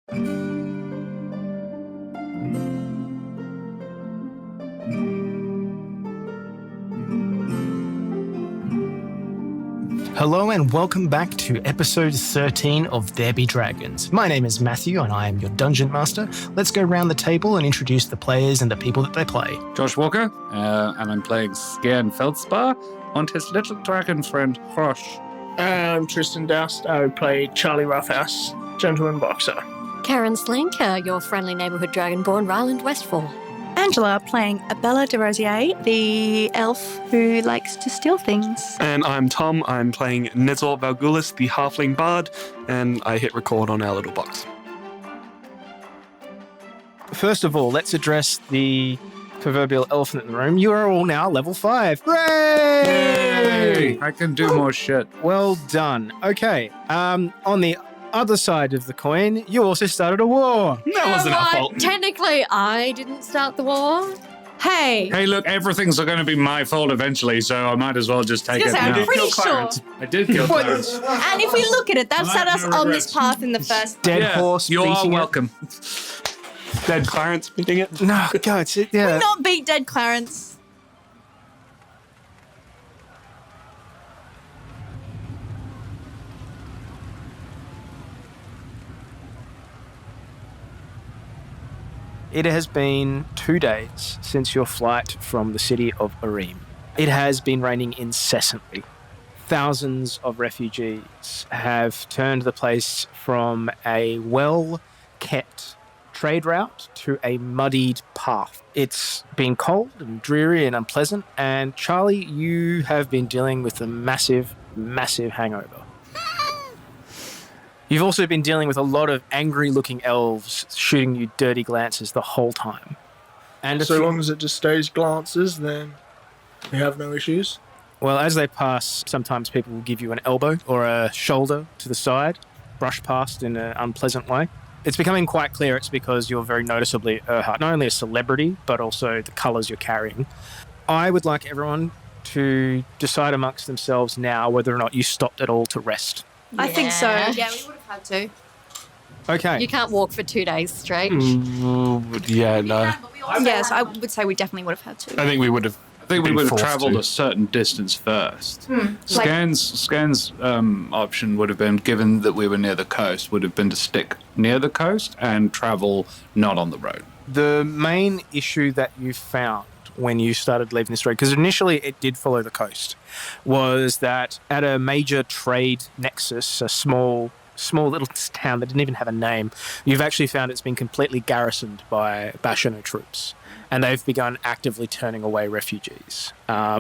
Hello and welcome back to episode 13 of There Be Dragons. My name is Matthew and I am your Dungeon Master. Let's go around the table and introduce the players and the people that they play. Josh Walker, and I'm playing Skairn Fellspar and his little dragon friend, Hrosh. I'm Tristan Doust. I play Charlie Roughhouse, Gentleman Boxer. Keren Schlink, your friendly neighbourhood dragonborn, Rhylind, Westfall. Angela playing Abella DeRosier, the elf who likes to steal things. And I'm Tom. I'm playing Nezor Valghoorlis, the halfling bard, and I hit record on our little box. First of all, let's address the proverbial elephant in the room. You are all now level 5. Hooray! Hey, I can do more shit. Well done. Okay, on the other side of the coin, you also started a war. That wasn't our fault. Technically, I didn't start the war. Hey, Hey, look, everything's going to be my fault eventually, so I might as well just take it I'm now. pretty sure. I did kill Clarence. And if we look at it, that set us on this path in the first. Dead horse You are beating it. welcome. Dead Clarence beating it. No, God, yeah. Not beat dead Clarence. It has been 2 days since your flight from the city of Oreme. It has been raining incessantly. Thousands of refugees have turned the place from a well-kept trade route to a muddied path. It's been cold and dreary and unpleasant, and Charlie, you have been dealing with a massive, massive hangover. You've also been dealing with a lot of angry-looking elves shooting you dirty glances the whole time. And So long as it just stays glances, then we have no issues. well, as they pass, sometimes people will give you an elbow or a shoulder to the side, brush past in an unpleasant way. It's becoming quite clear it's because you're very noticeably not only a celebrity, but also the colours you're carrying. I would like everyone to decide amongst themselves now whether or not you stopped at all to rest. I think so. Yeah. Yeah, we would have had to. Okay. You can't walk for 2 days straight. Yeah, no. Yes, I would say we definitely would have had to. I think we would have. I think we been would have forced travelled to. a certain distance first. Like, Scan's option would have been, given that we were near the coast, would have been to stick near the coast and travel not on the road. The main issue that you found when you started leaving this road, because initially it did follow the coast, was that at a major trade nexus, a small little town that didn't even have a name, you've actually found it's been completely garrisoned by Bashano troops. And they've begun actively turning away refugees,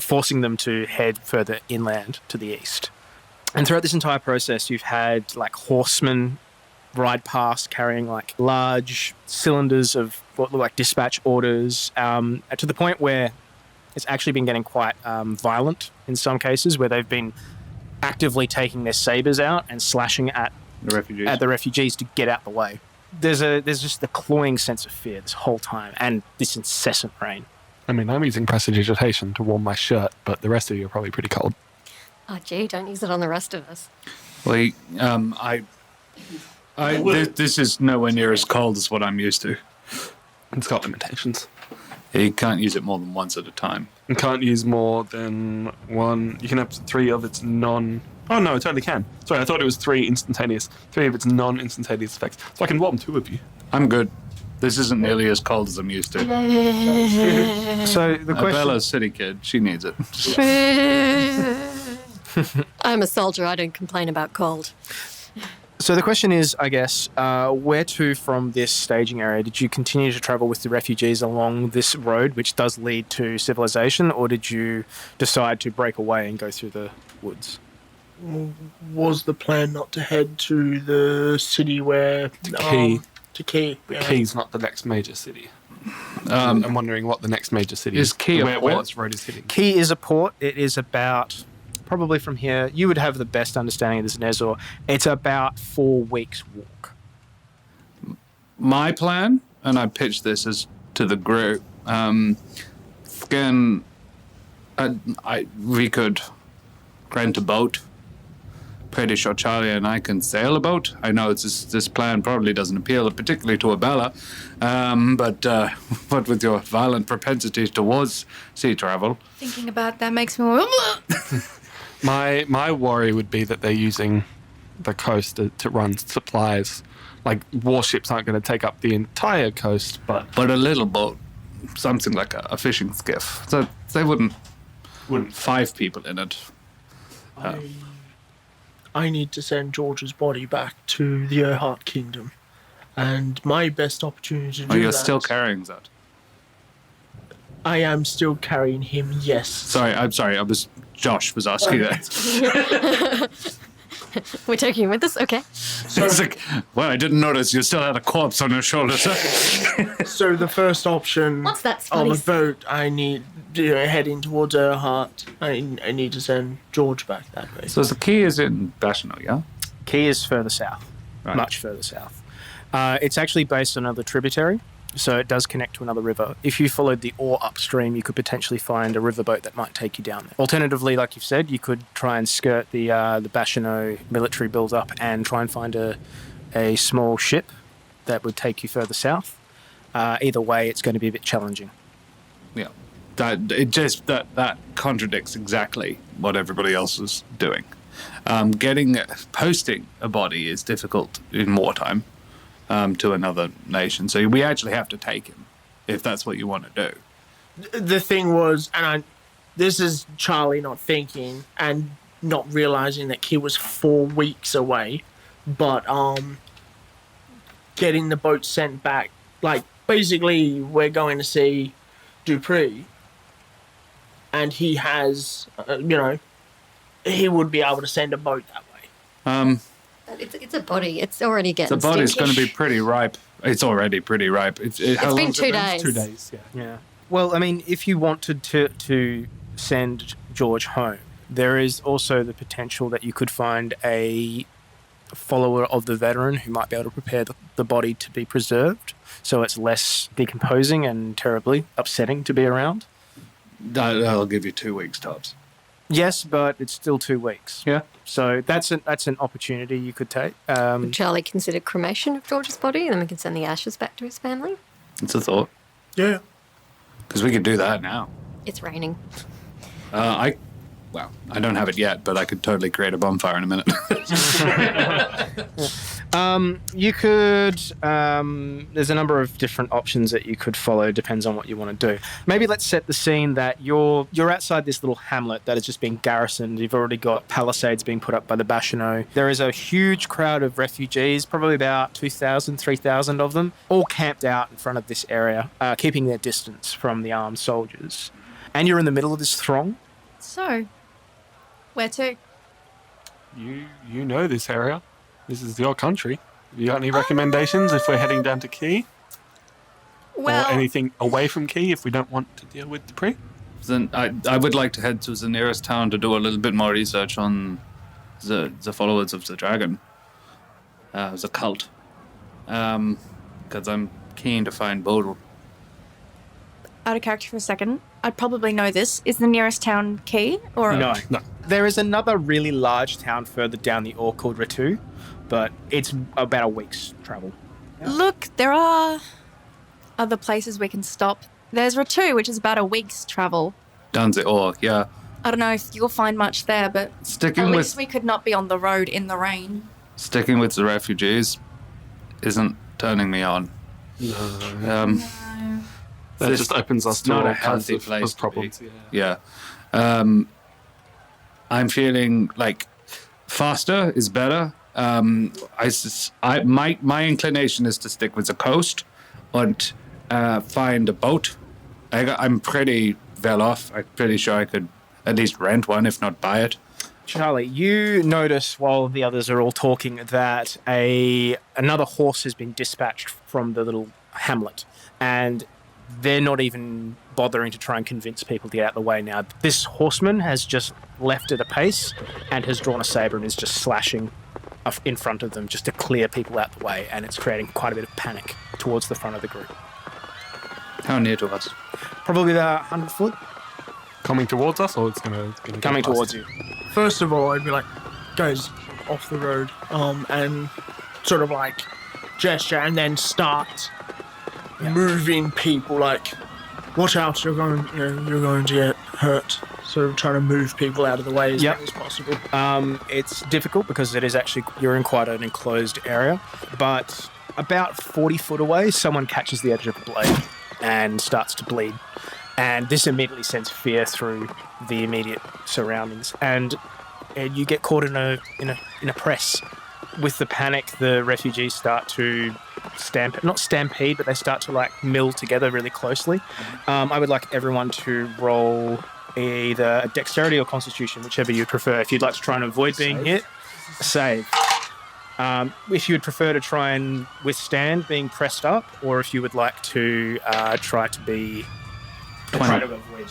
forcing them to head further inland to the east. And throughout this entire process, you've had like horsemen ride past carrying like large cylinders of what look like dispatch orders, to the point where it's actually been getting quite violent in some cases, where they've been actively taking their sabers out and slashing at the refugees to get out the way. There's just the cloying sense of fear this whole time, and this incessant rain. I mean, I'm using prestidigitation to warm my shirt, but the rest of you are probably pretty cold. Oh, gee, don't use it on the rest of us. Well, this is nowhere near as cold as what I'm used to. It's got limitations. You can't use it more than once at a time. You can't use more than one. You can have 3 of its non. Oh no, it totally can. Sorry, I thought it was 3 instantaneous. 3 of its non-instantaneous effects. So I can warm 2 of you. I'm good. This isn't nearly as cold as I'm used to. So the question... Abella's a city kid. She needs it. I'm a soldier. I don't complain about cold. So the question is, I guess, where to from this staging area? Did you continue to travel with the refugees along this road, which does lead to civilization, or did you decide to break away and go through the woods? Was the plan not to head to the city where... Key. To Key. Yeah. Key's not the next major city. I'm wondering what the next major city Is Key a where port? this road is hitting. Key is a port. It is about, probably from here, you would have the best understanding of this, Nezor. It's about 4 weeks' walk. My plan, and I pitched this as to the group, we could rent a boat, pretty sure Charlie and I can sail a boat. I know this plan probably doesn't appeal particularly to Abella, but what with your violent propensity towards sea travel? Thinking about that makes me... My worry would be that they're using the coast to run supplies. Like, warships aren't going to take up the entire coast, but a little boat, something like a fishing skiff. So they wouldn't 5 people in it. I need to send George's body back to the Erhart Kingdom, and my best opportunity to do Oh, you're that... still carrying that? I am still carrying him, yes. I'm sorry. Josh was asking that. We're taking him with us? Okay. It's like, well, I didn't notice you still had a corpse on your shoulders. So the first option What's that, on a Spotties? boat, I need heading towards Erhart. I need to send George back that way. So the key is in Bashano, yeah? Key is further south, Right. much further south. It's actually based on another tributary, so it does connect to another river. If you followed the ore upstream, you could potentially find a riverboat that might take you down there. Alternatively, like you've said, you could try and skirt the Bashano military build-up and try and find a small ship that would take you further south. Either way, it's going to be a bit challenging. Yeah. That contradicts exactly what everybody else is doing. Posting a body is difficult in wartime to another nation. So we actually have to take him if that's what you want to do. The thing was, this is Charlie not thinking and not realizing that he was 4 weeks away, but getting the boat sent back, like basically we're going to see Dupree, and he has, he would be able to send a boat that way. It's a body. It's already getting The body's going to be stinky. pretty ripe. It's already pretty ripe. How It's been long's 2 it days. 2 days, yeah. Yeah. Well, I mean, if you wanted to send George home, there is also the potential that you could find a follower of the veteran who might be able to prepare the body to be preserved, so it's less decomposing and terribly upsetting to be around. That'll give you 2 weeks tops. Yes, but it's still 2 weeks. Yeah. So that's an opportunity you could take. Would Charlie consider cremation of George's body? Then we can send the ashes back to his family. It's a thought. Yeah. Because we could do that now. It's raining. I don't have it yet, but I could totally create a bonfire in a minute. You could. There's a number of different options that you could follow. Depends on what you want to do. Maybe let's set the scene that you're outside this little hamlet that has just been garrisoned. You've already got palisades being put up by the Bashano. There is a huge crowd of refugees, probably about 2,000, 3,000 of them, all camped out in front of this area, keeping their distance from the armed soldiers. And you're in the middle of this throng. So, where to? You know this area. This is your country. Have you got any recommendations if we're heading down to Key? Well, Or anything away from Key if we don't want to deal with Dupree? Then I would like to head to the nearest town to do a little bit more research on the followers of the dragon, the cult, because I'm keen to find Bodil. out of character for a second. I'd probably know this. Is the nearest town Key? Or No. There is another really large town further down the Ore called Ratu, but it's about a week's travel. Look, there are other places we can stop. There's Ratu, which is about a week's travel. Down the Ore, yeah. I don't know if you'll find much there, but Sticking at with least we could not be on the road in the rain. sticking with the refugees isn't turning me on. That just opens us it's to not all a kinds healthy of place to be. problems. Yeah. Yeah. I'm feeling like faster is better. My inclination is to stick with the coast and find a boat. I'm pretty well off. I'm pretty sure I could at least rent one, if not buy it. Charlie, you notice while the others are all talking that another horse has been dispatched from the little hamlet, and they're not even bothering to try and convince people to get out of the way now. This horseman has just left at a pace and has drawn a saber and is just slashing in front of them just to clear people out the way, and it's creating quite a bit of panic towards the front of the group. How near to us? Probably about 100 foot. Coming towards us, or it's going to Coming towards you. First of all, I'd be like, guys, off the road, and sort of like gesture, and then start moving people. Like, watch out! You're going to get hurt. Sort of trying to move people out of the way as much as possible. It's difficult because you're in quite an enclosed area, but about 40 foot away, someone catches the edge of a blade and starts to bleed. And this immediately sends fear through the immediate surroundings. And you get caught in a press. With the panic, the refugees start to not stampede, but they start to like mill together really closely. I would like everyone to roll either a dexterity or constitution, whichever you prefer. If you'd like to try and avoid being hit, save. If you would prefer to try and withstand being pressed up, or if you would like to try to be... 20. Try to avoid.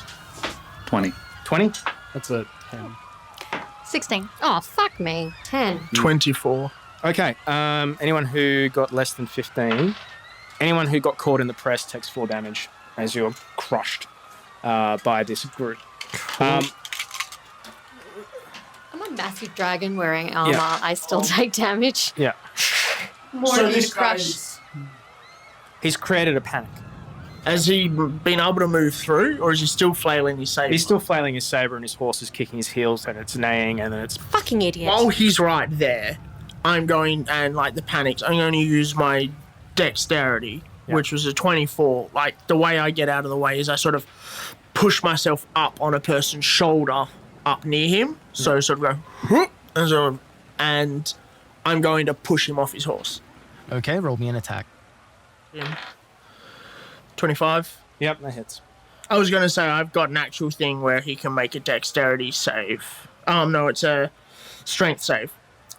20. 20? That's a 10. 16. Oh, fuck me. 10. 24. Okay, anyone who got less than 15, anyone who got caught in the press takes 4 damage as you're crushed by this group. I'm a massive dragon wearing armor. Yeah. I still take damage. Yeah. More So than this crush. guy's- He's created a panic. Has he been able to move through, or is he still flailing his saber? He's still flailing his saber and his horse is kicking his heels and it's neighing and then it's... Fucking idiot. While he's right there, I'm going, and like the panics, I'm going to use my dexterity, which was a 24. Like, the way I get out of the way is I sort of push myself up on a person's shoulder up near him. So sort of go, whoop, and I'm going to push him off his horse. Okay, roll me an attack. 25. Yep, that hits. I was going to say I've got an actual thing where he can make a dexterity save. No, it's a strength save.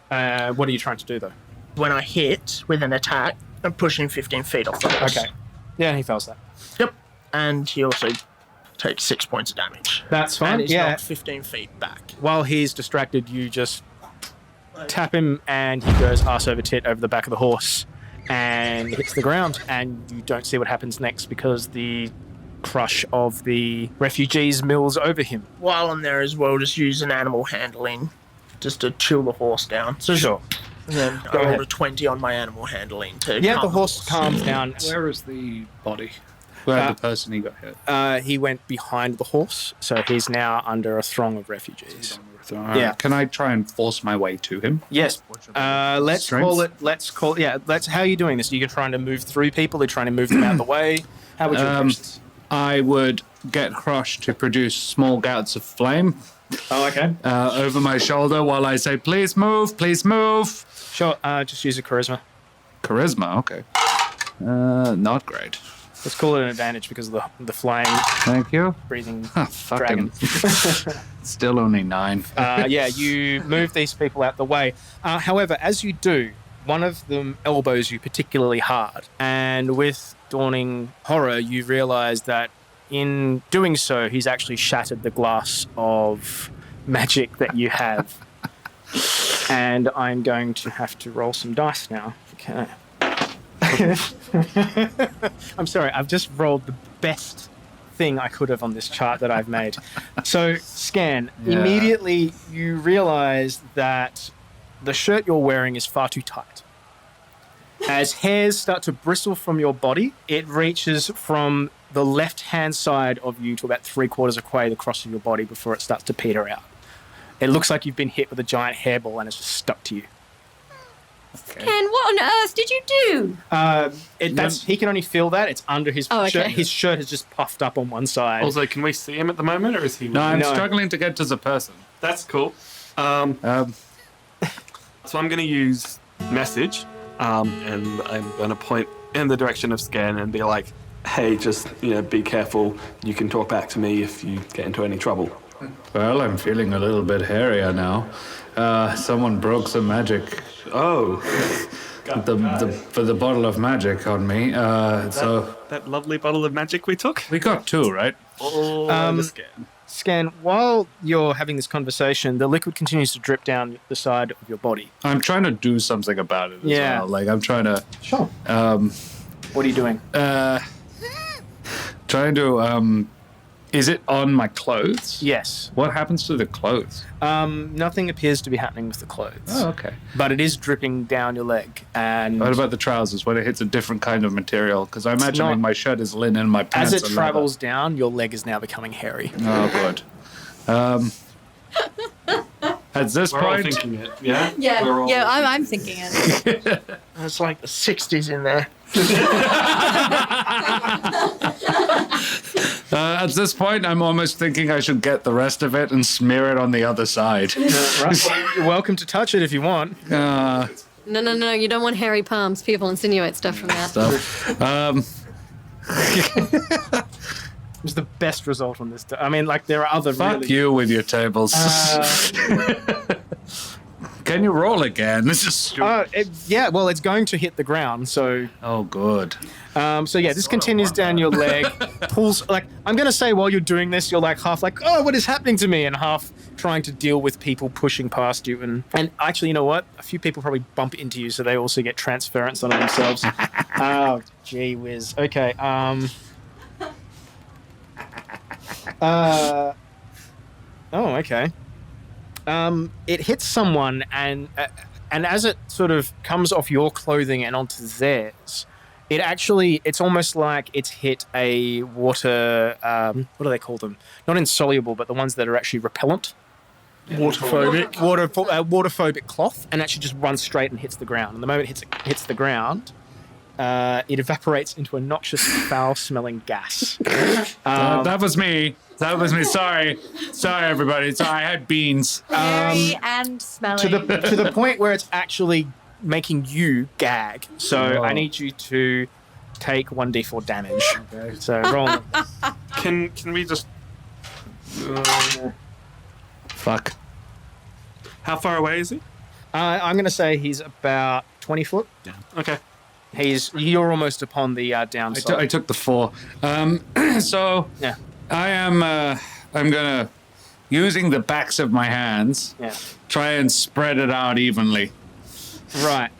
What are you trying to do though? When I hit with an attack, I'm pushing 15 feet off the horse. Okay. Yeah, he fails that. Yep. And he also takes 6 points of damage. That's fine. And he's Yeah. knocked 15 feet back. While he's distracted, you just tap him and he goes arse over tit over the back of the horse and hits the ground, and you don't see what happens next because the crush of the refugees mills over him. While I'm there as well, just use an animal handling just to chill the horse down. So Sure. And then Go I rolled ahead. a 20 on my animal handling to Yeah, calm the horse calms down. Where is the body? Where the person he got hit? He went behind the horse, so he's now under a throng of refugees. Yeah. Can I try and force my way to him? Yes. Let's Strength? call it. How are you doing this? Are you trying to move through people? Are you trying to move them out of the way? How would you approach this? I would get Crush to produce small gouts of flame Oh, okay. over my shoulder while I say, please move, please move. Sure. Just use a charisma. Charisma, okay. Not great. Let's call it an advantage because of the flying, Thank you. breathing Fucking dragon. still only 9. Yeah, you move these people out the way. However, as you do, one of them elbows you particularly hard, and with dawning horror, you realise that in doing so, he's actually shattered the glass of magic that you have. And I'm going to have to roll some dice now. Okay. I'm sorry, I've just rolled the best thing I could have on this chart that I've made. So, Scan, Yeah. immediately you realise that the shirt you're wearing is far too tight. As hairs start to bristle from your body, it reaches from the left-hand side of you to about 3/4 of the way across of your body before it starts to peter out. It looks like you've been hit with a giant hairball and it's just stuck to you. Ken, what on earth did you do? He can only feel that. It's under his Oh, okay. shirt. His shirt has just puffed up on one side. Also, can we see him at the moment, or is he? No, I'm No. struggling to get to the person. That's cool. So I'm going to use message, and I'm going to point in the direction of Skairn and be like, "Hey, just be careful. You can talk back to me if you get into any trouble." Well, I'm feeling a little bit hairier now. Someone broke some magic. Oh, For the bottle of magic on me. So that lovely bottle of magic we took. we got 2, right? Oh, Skairn. Scan, while you're having this conversation, the liquid continues to drip down the side of your body. I'm trying to do something about it as Yeah. well. Like, I'm trying to... Sure. What are you doing? trying to Is it on my clothes? Yes. What happens to the clothes? Nothing appears to be happening with the clothes. Oh, okay. But it is dripping down your leg. And What about the trousers when it hits a different kind of material? Because I imagine not- my shirt is linen, my pants as it are travels down, your leg is now becoming hairy. leather. Oh, good. At this We're all point, thinking it, yeah? Yeah, We're all- I'm thinking it. It's like the 60s in there. at this point, I'm almost thinking I should get the rest of it and smear it on the other side. You're welcome to touch it if you want. Uh, No, you don't want hairy palms. People insinuate stuff from that. stuff. It was the best result on this. I mean, like, there are other Fuck really... you with your tables. Can you roll again? This is stupid. Yeah, well, it's going to hit the ground, so... Oh, good. So yeah, this continues down your leg, pulls, like, I'm going to say while you're doing this, you're like half like, oh, what is happening to me? And half trying to deal with people pushing past you. And actually, you know what? A few people probably bump into you, so they also get transference onto themselves. Oh, gee whiz. Okay, oh, okay. It hits someone, and as it sort of comes off your clothing and onto theirs, it's almost like it's hit a water, what do they call them? Not insoluble, but the ones that are actually repellent. Waterphobic. Waterphobic cloth, and actually just runs straight and hits the ground. And the moment it hits the ground, it evaporates into a noxious, foul-smelling gas. That was me. Sorry, everybody. Sorry, I had beans. Hairy and smelly. to the point where it's actually making you gag. So I need you to take 1d4 damage. Okay. So roll. Can we just... Fuck. How far away is he? I'm going to say he's about 20 foot. Yeah. Okay. You're almost upon the downside. I took the 4. So Yeah. I'm gonna, using the backs of my hands, Yeah. try and spread it out evenly. Right.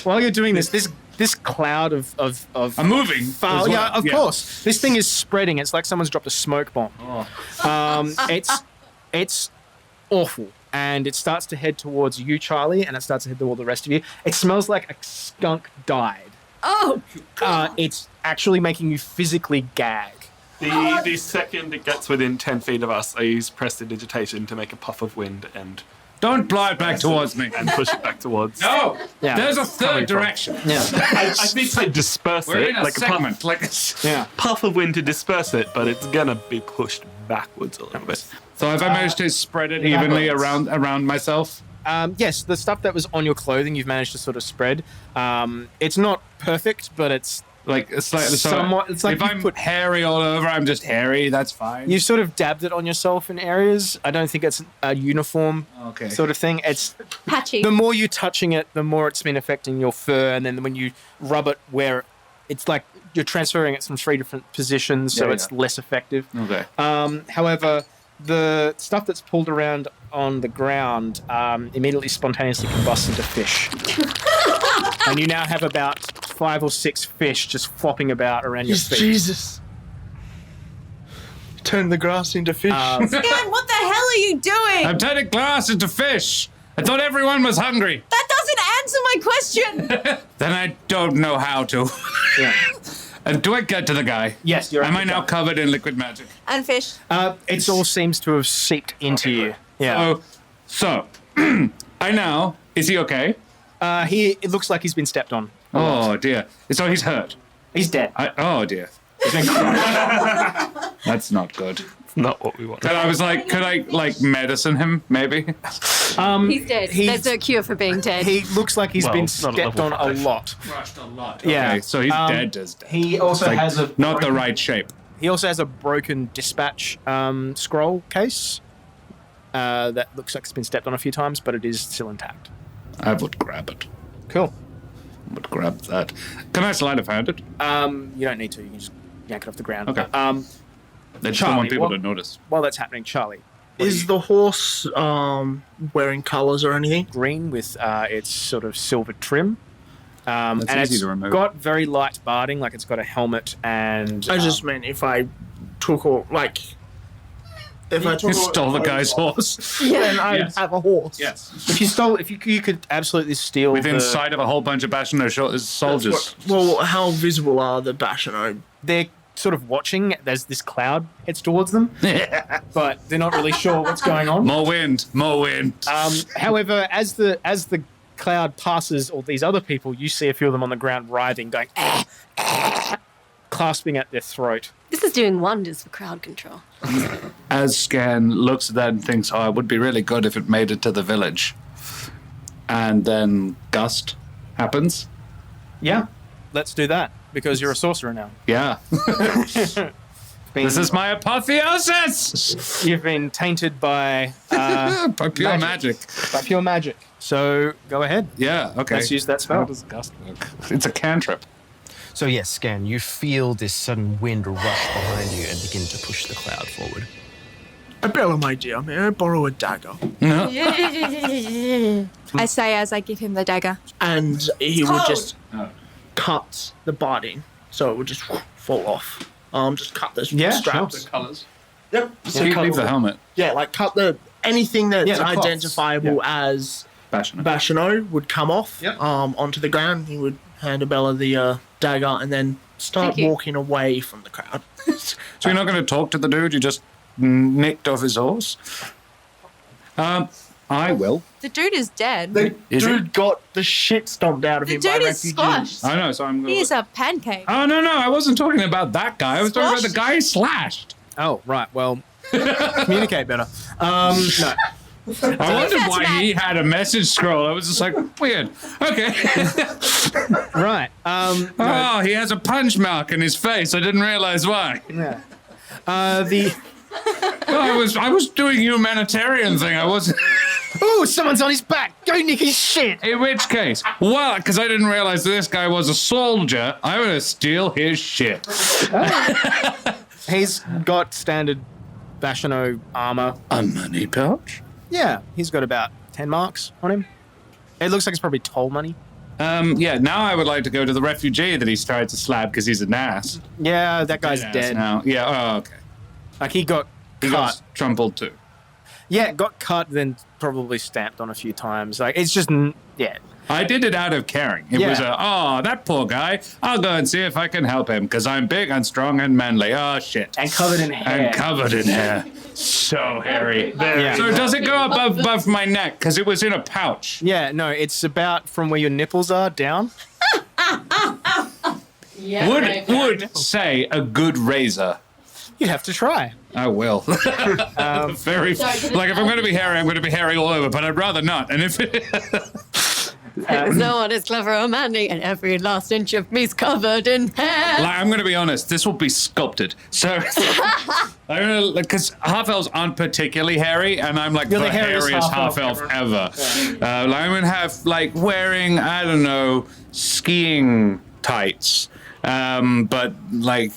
While you're doing this cloud of I'm moving. foul, as well. yeah, of course. This thing is spreading. It's like someone's dropped a smoke bomb. It's awful, and it starts to head towards you, Charlie, and it starts to head toward the rest of you. It smells like a skunk died. Oh, It's actually making you physically gag. The second it gets within 10 feet of us, I use prestidigitation to make a puff of wind and Don't blow it back towards me. push it back towards. No! Yeah. There's a third Coming from. direction. Yeah. I think to disperse We're it, in a like segment. Yeah. puff of wind to disperse it, but it's gonna be pushed backwards a little bit. So have I managed to spread it evenly around myself? Yes, the stuff that was on your clothing, you've managed to sort of spread. It's not perfect, but it's Like slightly. So somewhat. It's like if you I'm put hairy all over, I'm just hairy. That's fine. you sort of dabbed it on yourself in areas. I don't think it's a uniform Okay. sort of thing. It's patchy. the more you're touching it, the more it's been affecting your fur, and then when you rub it where it's like you're transferring it from 3 different positions, so Yeah, it's less effective. Okay. However, the stuff that's pulled around on the ground immediately spontaneously combusts into fish. And you now have about 5 or 6 fish just flopping about around your feet. Jesus. Turn the grass into fish. Dan, what the hell are you doing? I'm turning glass into fish. I thought everyone was hungry. That doesn't answer my question. Then I don't know how to. Yeah. And do I get to the guy? Yes, you're. Am I now covered in liquid magic? And fish. It all seems to have seeped into you. Yeah. So, I now. Is he okay? It looks like he's been stepped on. Oh dear. So he's hurt. He's dead. Oh dear. He's been crushed. That's not good. Not what we want. And I was like, could I like medicine him maybe? He's dead. There's no cure for being dead. He looks like he's Well, been not at stepped on level a 5. lot. Crushed a lot. Yeah. Okay, so he's dead. Dead. He also Like, has a not the broken- right shape. He also has a broken dispatch scroll case that looks like it's been stepped on a few times, but it is still intact. I would grab it. Cool. I would grab that. Can I sleight of hand it? You don't need to. You can just yank it off the ground. Okay. I just don't Charlie, want people what- to notice. While that's happening, Charlie, Is the horse wearing colours or anything? green with its sort of silver trim. And easy it's to remove. got very light barding, like it's got a helmet and... I just meant if I took all, like... If I took all, Stole the guy's horse. then I'd Yes. have a horse. Yes. if you could absolutely steal Within the... sight of a whole bunch of Bashano soldiers. Well, how visible are the Bashano? They're sort of watching as this cloud heads towards them, but they're not really sure what's going on. More wind. However, as the cloud passes all these other people, you see a few of them on the ground writhing, going, clasping at their throat. This is doing wonders for crowd control. As Skairn looks at that and thinks, oh, it would be really good if it made it to the village. And then Gust happens. Yeah, let's do that, because you're a sorcerer now. Yeah. This is my apotheosis! You've been tainted by... By pure magic. By pure magic. So, go ahead. Yeah, okay. Let's use that spell. How does Gust work? It's a cantrip. So yes, Skairn, you feel this sudden wind rush behind you and begin to push the cloud forward. Abella, my dear, may I borrow a dagger? No. I say as I give him the dagger. And he would just Oh. cut the barding, so it would just fall off. Just cut the Yeah, straps. The colours. Yep. So you leave the helmet. Yeah, like cut anything that's Yeah, the cloths. identifiable as Bashano. Bashano would come off Yep. onto the ground. He would hand Abella the dagger and then start Thank you. walking away from the crowd. So you're not going to talk to the dude you just nicked off his horse? I will. The dude is dead. The Is dude got the shit stomped out of The him by dude is refugees. squashed. I know, so I'm going He's a pancake. Oh, no, I wasn't talking about that guy. I was talking about the guy slashed. Oh, right. Well, communicate better. No. I wondered that's why bad. he had a message scroll. I was just like, weird. Okay. Right. Oh, he has a punch mark in his face. I didn't realize why. Yeah. I was doing humanitarian thing. I wasn't. Oh, someone's on his back. Go nick his shit. In which case, well, because I didn't realize this guy was a soldier, I'm going to steal his shit. He's got standard Bashano armor. A money pouch? Yeah, he's got about 10 marks on him. It looks like it's probably toll money. Yeah, now I would like to go to the refugee that he's tried to slap because he's an ass. Yeah, that guy's dead. Now. Yeah, oh, okay. Like, he got He cut. got trampled too. Yeah, got cut, then probably stamped on a few times. Like, it's just, yeah. I did it out of caring. It was that poor guy. I'll go and see if I can help him because I'm big and strong and manly. Oh, shit. And covered in hair. And covered in hair. So hairy. Yeah. So does it go above my neck? Because it was in a pouch. Yeah, no, it's about from where your nipples are down. Would say a good razor. You'd have to try. I will. Very. Like if I'm going to be hairy, I'm going to be hairy all over. But I'd rather not. And if No one is clever or manly, and every last inch of me's covered in hair. like, I'm going to be honest, this will be sculpted. So I'm going to because half elves aren't particularly hairy, and I'm like You're the the hairiest hairiest half half elf elf ever. I'm going to have like wearing I don't know skiing tights, but like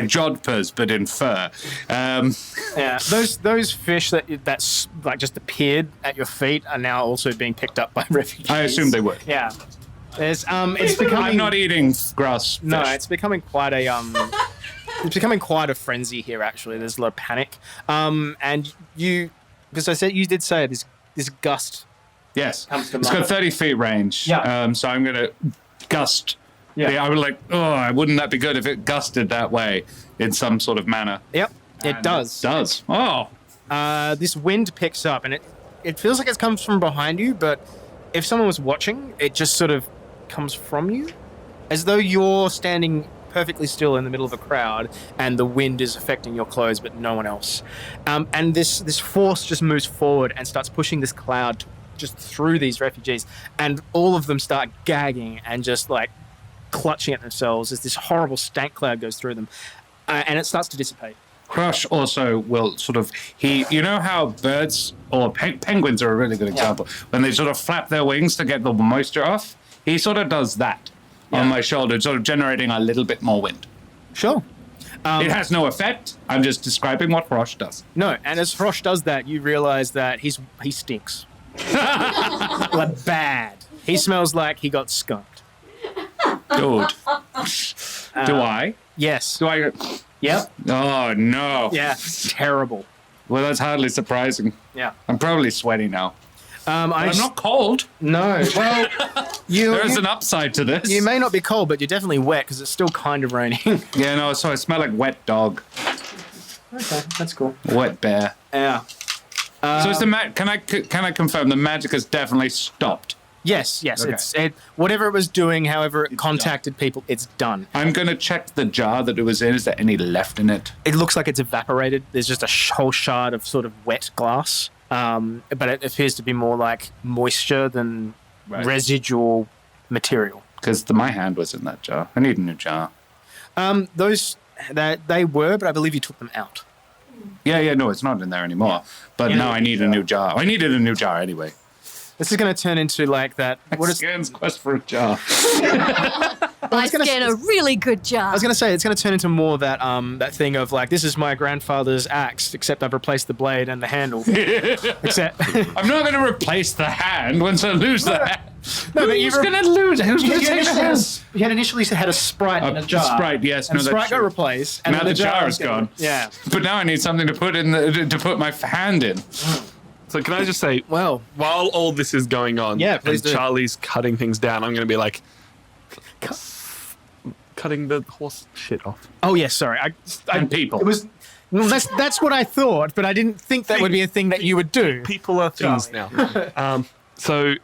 jodhpurs, but in fur. Yeah, those fish that's like just appeared at your feet are now also being picked up by refugees. I assume they would. Yeah, there's it's becoming. I'm not eating grass. No, fish. it's becoming quite a it's becoming quite a frenzy here. Actually, there's a lot of panic. And you, because I said you did say this gust. Yes, comes to it's got mind. 30 feet range. Yeah. So I'm going to gust. Yeah. I was like, wouldn't that be good if it gusted that way in some sort of manner? Yep, it And does. It does. Oh. This wind picks up, and it feels like it comes from behind you, but if someone was watching, it just sort of comes from you, as though you're standing perfectly still in the middle of a crowd, and the wind is affecting your clothes, but no one else. And this force just moves forward and starts pushing this cloud just through these refugees, and all of them start gagging and just like clutching at themselves as this horrible stank cloud goes through them, and it starts to dissipate. Crush also will sort of, you know how birds or penguins are a really good example, when they sort of flap their wings to get the moisture off, he sort of does that on my shoulder, sort of generating a little bit more wind. Sure. It has no effect. I'm just describing what Frosh does. No, and as Frosh does that, you realize that he stinks. Like bad. He smells like he got skunked. Dude. Do I? Yes. Do I? Yep. Oh, no. Yeah. Terrible. Well, that's hardly surprising. Yeah. I'm probably sweaty now. I'm not cold. No. Well, There's an upside to this. You may not be cold, but you're definitely wet because it's still kind of raining. Yeah, no, so I smell like wet dog. Okay, that's cool. Wet bear. Yeah. So is can I confirm the magic has definitely stopped? Yes. Okay. Whatever it was doing, however it contacted people, it's done. I'm going to check the jar that it was in. Is there any left in it? It looks like it's evaporated. There's just a whole shard of sort of wet glass. But it appears to be more like moisture than residual material. Because my hand was in that jar. I need a new jar. They were, but I believe you took them out. Yeah, no, it's not in there anymore. But now I need a new jar. I needed a new jar anyway. This is going to turn into like that. What is Skairn's quest for a jar? I scan a really good jar. I was going to say it's going to turn into more that that thing of like, this is my grandfather's axe, except I've replaced the blade and the handle. Except I'm not going to replace the hand once I lose the hand. No, but Who's going to lose? Who's going to take the hand? You had initially had a Sprite in a jar. Sprite, yes. And no, Sprite that's got true. replaced. And Now the jar is gone. Yeah. But now I need something to put to put my hand in. So can I just say, well, while all this is going on, please do. Charlie's cutting things down, I'm going to be like, cutting the horse shit off. Oh yes, sorry. And people. It was. Well, that's what I thought, but I didn't think that would be a thing that you would do. People are things now. So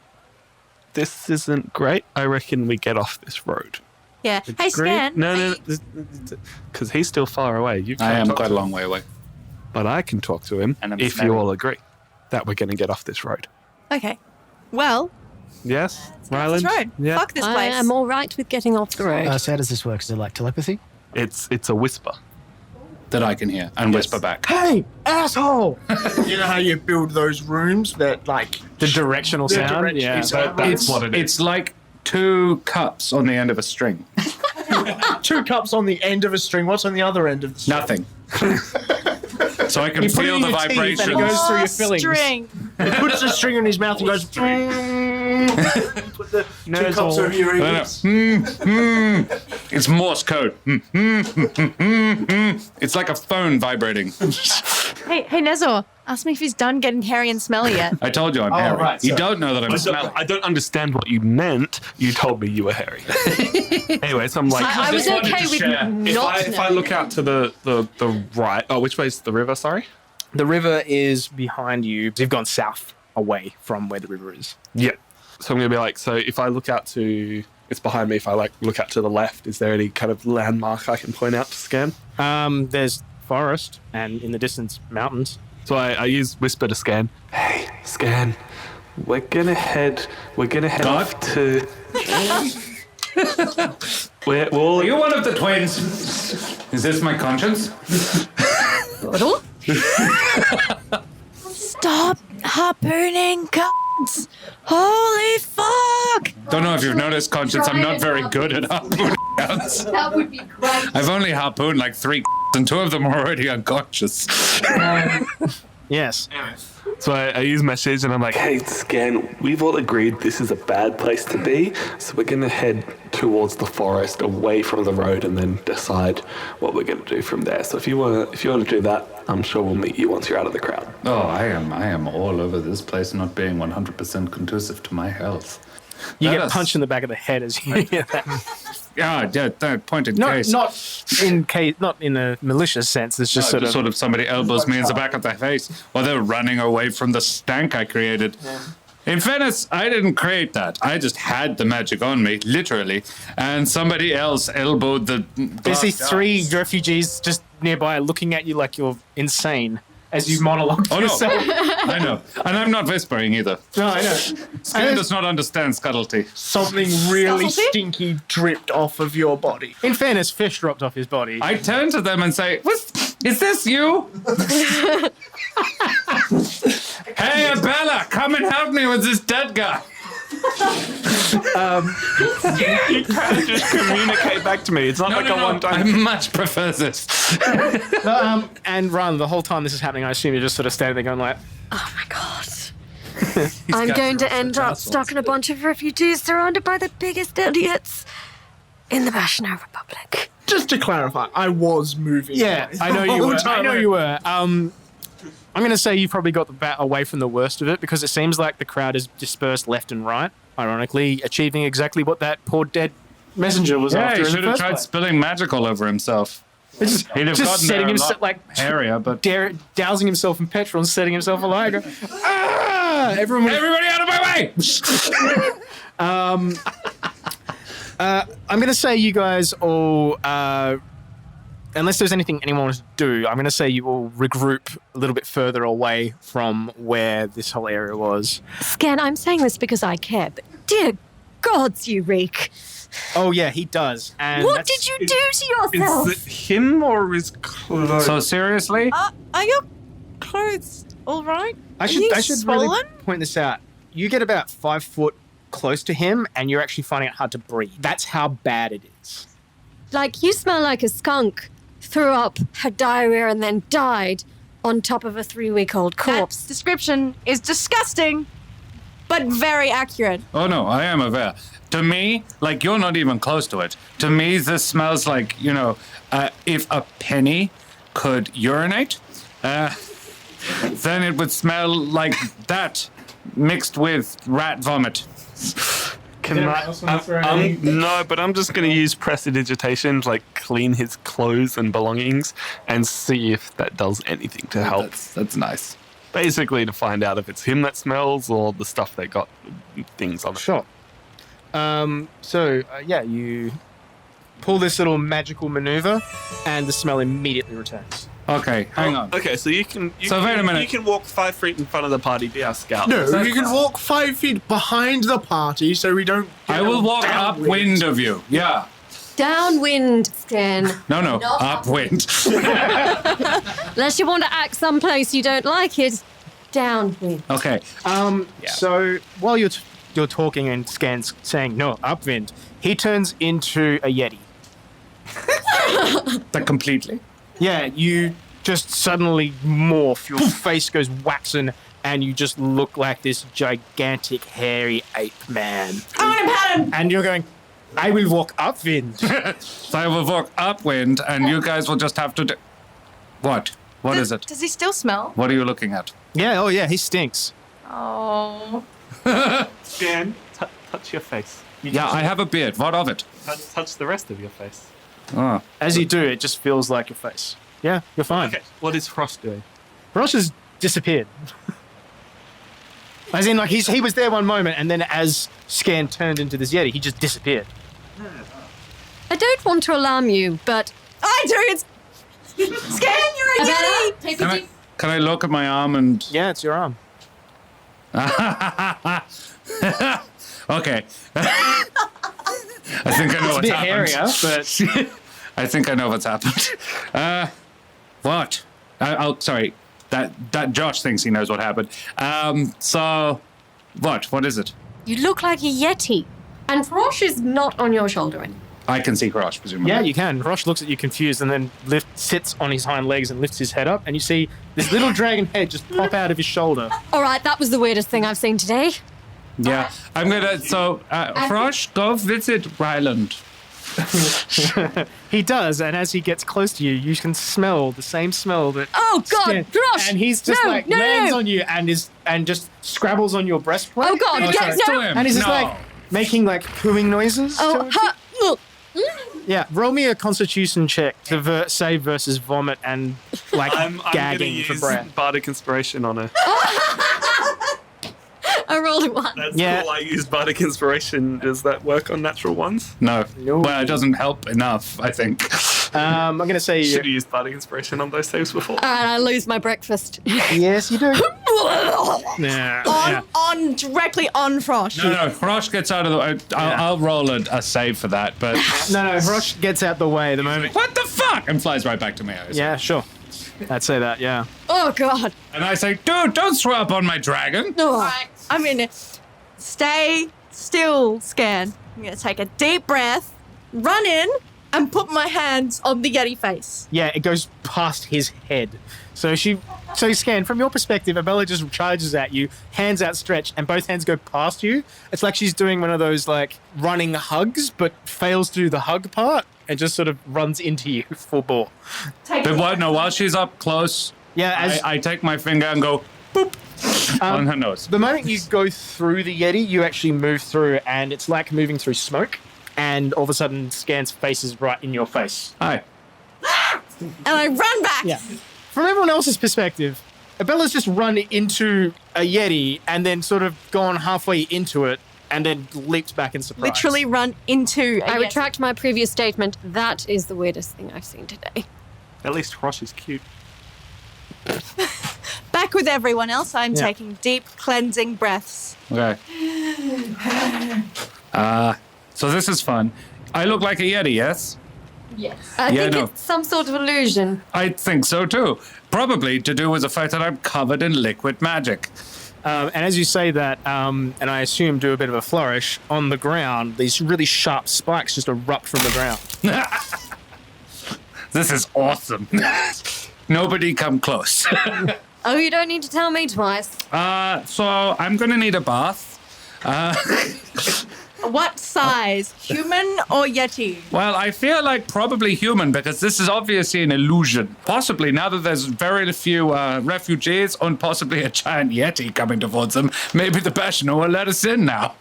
this isn't great. I reckon we get off this road. Yeah. Hey, Scan. No, because he's still far away. You I can't am talk quite to a long way away. him. But I can talk to him And I'm if smelly. you all agree that we're going to get off this road. Okay. Well, Yes, this Rhylind? road. Yeah. Fuck this I place. am all right with getting off the road. So how does this work? Is it like telepathy? It's a whisper. That I can hear and whisper back. Hey, asshole! You know how you build those rooms that like The directional sound. direction- Yeah. it's- That's what it is. It's like 2 cups on the end of a string. 2 cups on the end of a string. What's on the other end of the string? Nothing. So I can You put it feel in the your teeth and it vibrations. goes through your fillings. String. He puts the string in his mouth and goes. Put the 2 cups over your No, ears. It's Morse code. It's like a phone vibrating. Hey, Nezor. Ask me if he's done getting hairy and smelly yet. I told you I'm hairy. right, You sorry. don't know that I'm smelly. I don't understand what you meant. You told me you were hairy. Anyway, so I'm like, I was just wanted okay to with share. not if I look out to the right, which way is the river? Sorry. The river is behind you. You've gone south away from where the river is. Yeah. So I'm gonna be like, so if I look out to, it's behind me. If I like look out to the left, is there any kind of landmark I can point out to scan? There's forest and in the distance mountains. So I use whisper to scan. Hey, scan. We're gonna head off to. we're all. Are you one of the twins? Is this my conscience? Stop harpooning, cunts. Holy fuck. Don't know if you've noticed, Conscience, I'm not very good at harpooning cunts. That would be great. I've only harpooned like 3 and 2 of them are already unconscious. Yes. So I use message and I'm like, hey, scan. We've all agreed this is a bad place to be, so we're gonna head towards the forest, away from the road, and then decide what we're gonna do from there. So if you want to do that, I'm sure we'll meet you once you're out of the crowd. Oh, I am all over this place not being 100% conducive to my health. You Let get us- punched in the back of the head as you hear that. Yeah, that point in Not, case. not in a malicious sense. It's just sort of somebody elbows me in the back of the face while they're running away from the stank I created. Yeah. In fairness, I didn't create that. I just had the magic on me, literally, and somebody else elbowed the You see glass 3 down. refugees just nearby looking at you like you're insane as you monologue to Oh, no. yourself. I know. And I'm not whispering either. No, I know. Skairn does not understand subtlety. Something really Subtlety? stinky dripped off of your body. In fairness, fish dropped off his body. I turn to them and say, is this you? Hey, Abella, come and help me with this dead guy. You can't just communicate back to me. It's not No, one-time. I much prefer this. And Ryan, the whole time this is happening, I assume you're just sort of standing there going like, Oh my god. I'm got going to lots of end up tassels. stuck in a bunch of refugees surrounded by the biggest idiots in the Bashnar Republic. Just to clarify, I was moving. Yeah, guys, I know the you whole were. I time. know you were. I'm going to say you probably got the bat away from the worst of it because it seems like the crowd is dispersed left and right, ironically achieving exactly what that poor dead messenger was Yeah, after he in the should have first tried place. spilling magic all over himself. He'd have Just gotten setting there a himself lot like hairier, but dousing himself in petrol and setting himself alight. Everyone was everybody out of my way! I'm going to say you guys all, unless there's anything anyone wants to do, I'm going to say you all regroup a little bit further away from where this whole area was. Skairn, I'm saying this because I care, but dear gods, you reek. Oh, yeah, he does. And What that's- did you do to yourself? Is it him or his clothes? So seriously? Are your clothes all right? I Are should you really swollen? point this out. You get about 5 foot close to him, and you're actually finding it hard to breathe. That's how bad it is. Like, you smell like a skunk threw up, had diarrhea, and then died on top of a 3-week-old corpse. That description is disgusting, but very accurate. Oh no, I am aware. To me, like, you're not even close to it. To me, this smells like, if a penny could urinate, then it would smell like that mixed with rat vomit. No, but I'm just going to use prestidigitation to like clean his clothes and belongings and see if that does anything to help. That's nice. Basically, to find out if it's him that smells or the stuff that got things on it. Sure. You pull this little magical maneuver, and the smell immediately returns. Okay, hang on. Okay, so you can. Wait a minute. You can walk 5 feet in front of the party, be our scout. No, you can walk 5 feet behind the party so we don't. I will walk upwind of you. Yeah. Downwind, Skairn. No, Not upwind. Unless you want to act someplace you don't like it, downwind. Okay. So while you're talking and Scan's saying no upwind, he turns into a yeti. Completely. Yeah, you just suddenly morph. Your face goes waxen, and you just look like this gigantic hairy ape man. I want to pat him. And you're going, I will walk upwind. So I will walk upwind, and you guys will just have to do... What? What is it? Does he still smell? What are you looking at? Yeah, he stinks. Oh. Scan, touch your face. Yeah, I have a beard. What of it? Touch the rest of your face. Oh. As you do, it just feels like your face. Yeah, you're fine. Okay, what is Frost doing? Rosh has disappeared. As in, like, he was there one moment, and then as Scan turned into this yeti, he just disappeared. I don't want to alarm you, but I do. It's Skairn, you're a yeti. take Can I look at my arm and... Yeah, it's your arm. Okay. I think I know It's a what's bit happened. hairier, but I think I know what's happened. What? Sorry. That Josh thinks he knows what happened. So, what? What is it? you look like a yeti. And Rosh is not on your shoulder anymore. I can see Crush, presumably. yeah, you can. Rosh looks at you confused and then sits on his hind legs and lifts his head up, and you see this little dragon head just pop out of his shoulder. All right, that was the weirdest thing I've seen today. Yeah. I'm gonna... So, Crush, go visit Rhylind. He does, and as he gets close to you, you can smell the same smell that. Oh, God, Scan- Rosh! And he's just No, like no, no, lands no. on you and just scrabbles on your breastplate. Oh, God, Oh, yes, sorry. no. Him. And he's just No. like making like cooing noises. Oh, towards you. look. Yeah, roll me a Constitution check to save versus vomit and like I'm going to gagging for use breath. Bardic Inspiration on her. I rolled a 1. That's Yeah. cool. I used Bardic Inspiration. Does that work on natural ones? No. No. Well, it doesn't help enough, I think. I'm gonna say Should have used Bardic Inspiration on those saves before. All right, I lose my breakfast. yes, you do. Nah, Directly on Frosh. No, Crush gets out of the way. I'll roll a save for that, but... No, Rosh gets out the way the moment. What the fuck? And flies right back to me. I assume. Yeah, sure. I'd say that. Yeah. Oh, God. And I say, dude, don't throw up on my dragon. Oh. Right. I'm gonna stay still, Skairn. I'm gonna take a deep breath, run in, and put my hands on the Yeti face. Yeah, it goes past his head. So Skairn, from your perspective, Abella just charges at you, hands outstretched, and both hands go past you. It's like she's doing one of those like running hugs, but fails to do the hug part and just sort of runs into you full bore. But what? No, while she's up close, Yeah, I take my finger and go boop on her nose. The moment you go through the Yeti, you actually move through, and it's like moving through smoke. And all of a sudden, Skairn's face is right in your face. Hi. And I run back. Yeah. From everyone else's perspective, Abella's just run into a Yeti and then sort of gone halfway into it and then leaped back in surprise. Literally run into a I Yeti. retract my previous statement. That is the weirdest thing I've seen today. At least Frosh is cute. Back with everyone else, I'm Yeah. taking deep cleansing breaths. Okay. So this is fun. I look like a Yeti, yes? I Yeah, think no. it's some sort of illusion. I think so too. Probably to do with the fact that I'm covered in liquid magic. And as you say that, and I assume do a bit of a flourish, on the ground, these really sharp spikes just erupt from the ground. This is awesome. Nobody come close. Oh, you don't need to tell me twice. So I'm gonna need a bath. What size? Human or Yeti? Well, I feel like probably human because this is obviously an illusion. Possibly now that there's very few refugees and possibly a giant Yeti coming towards them, maybe the Bashano will let us in now.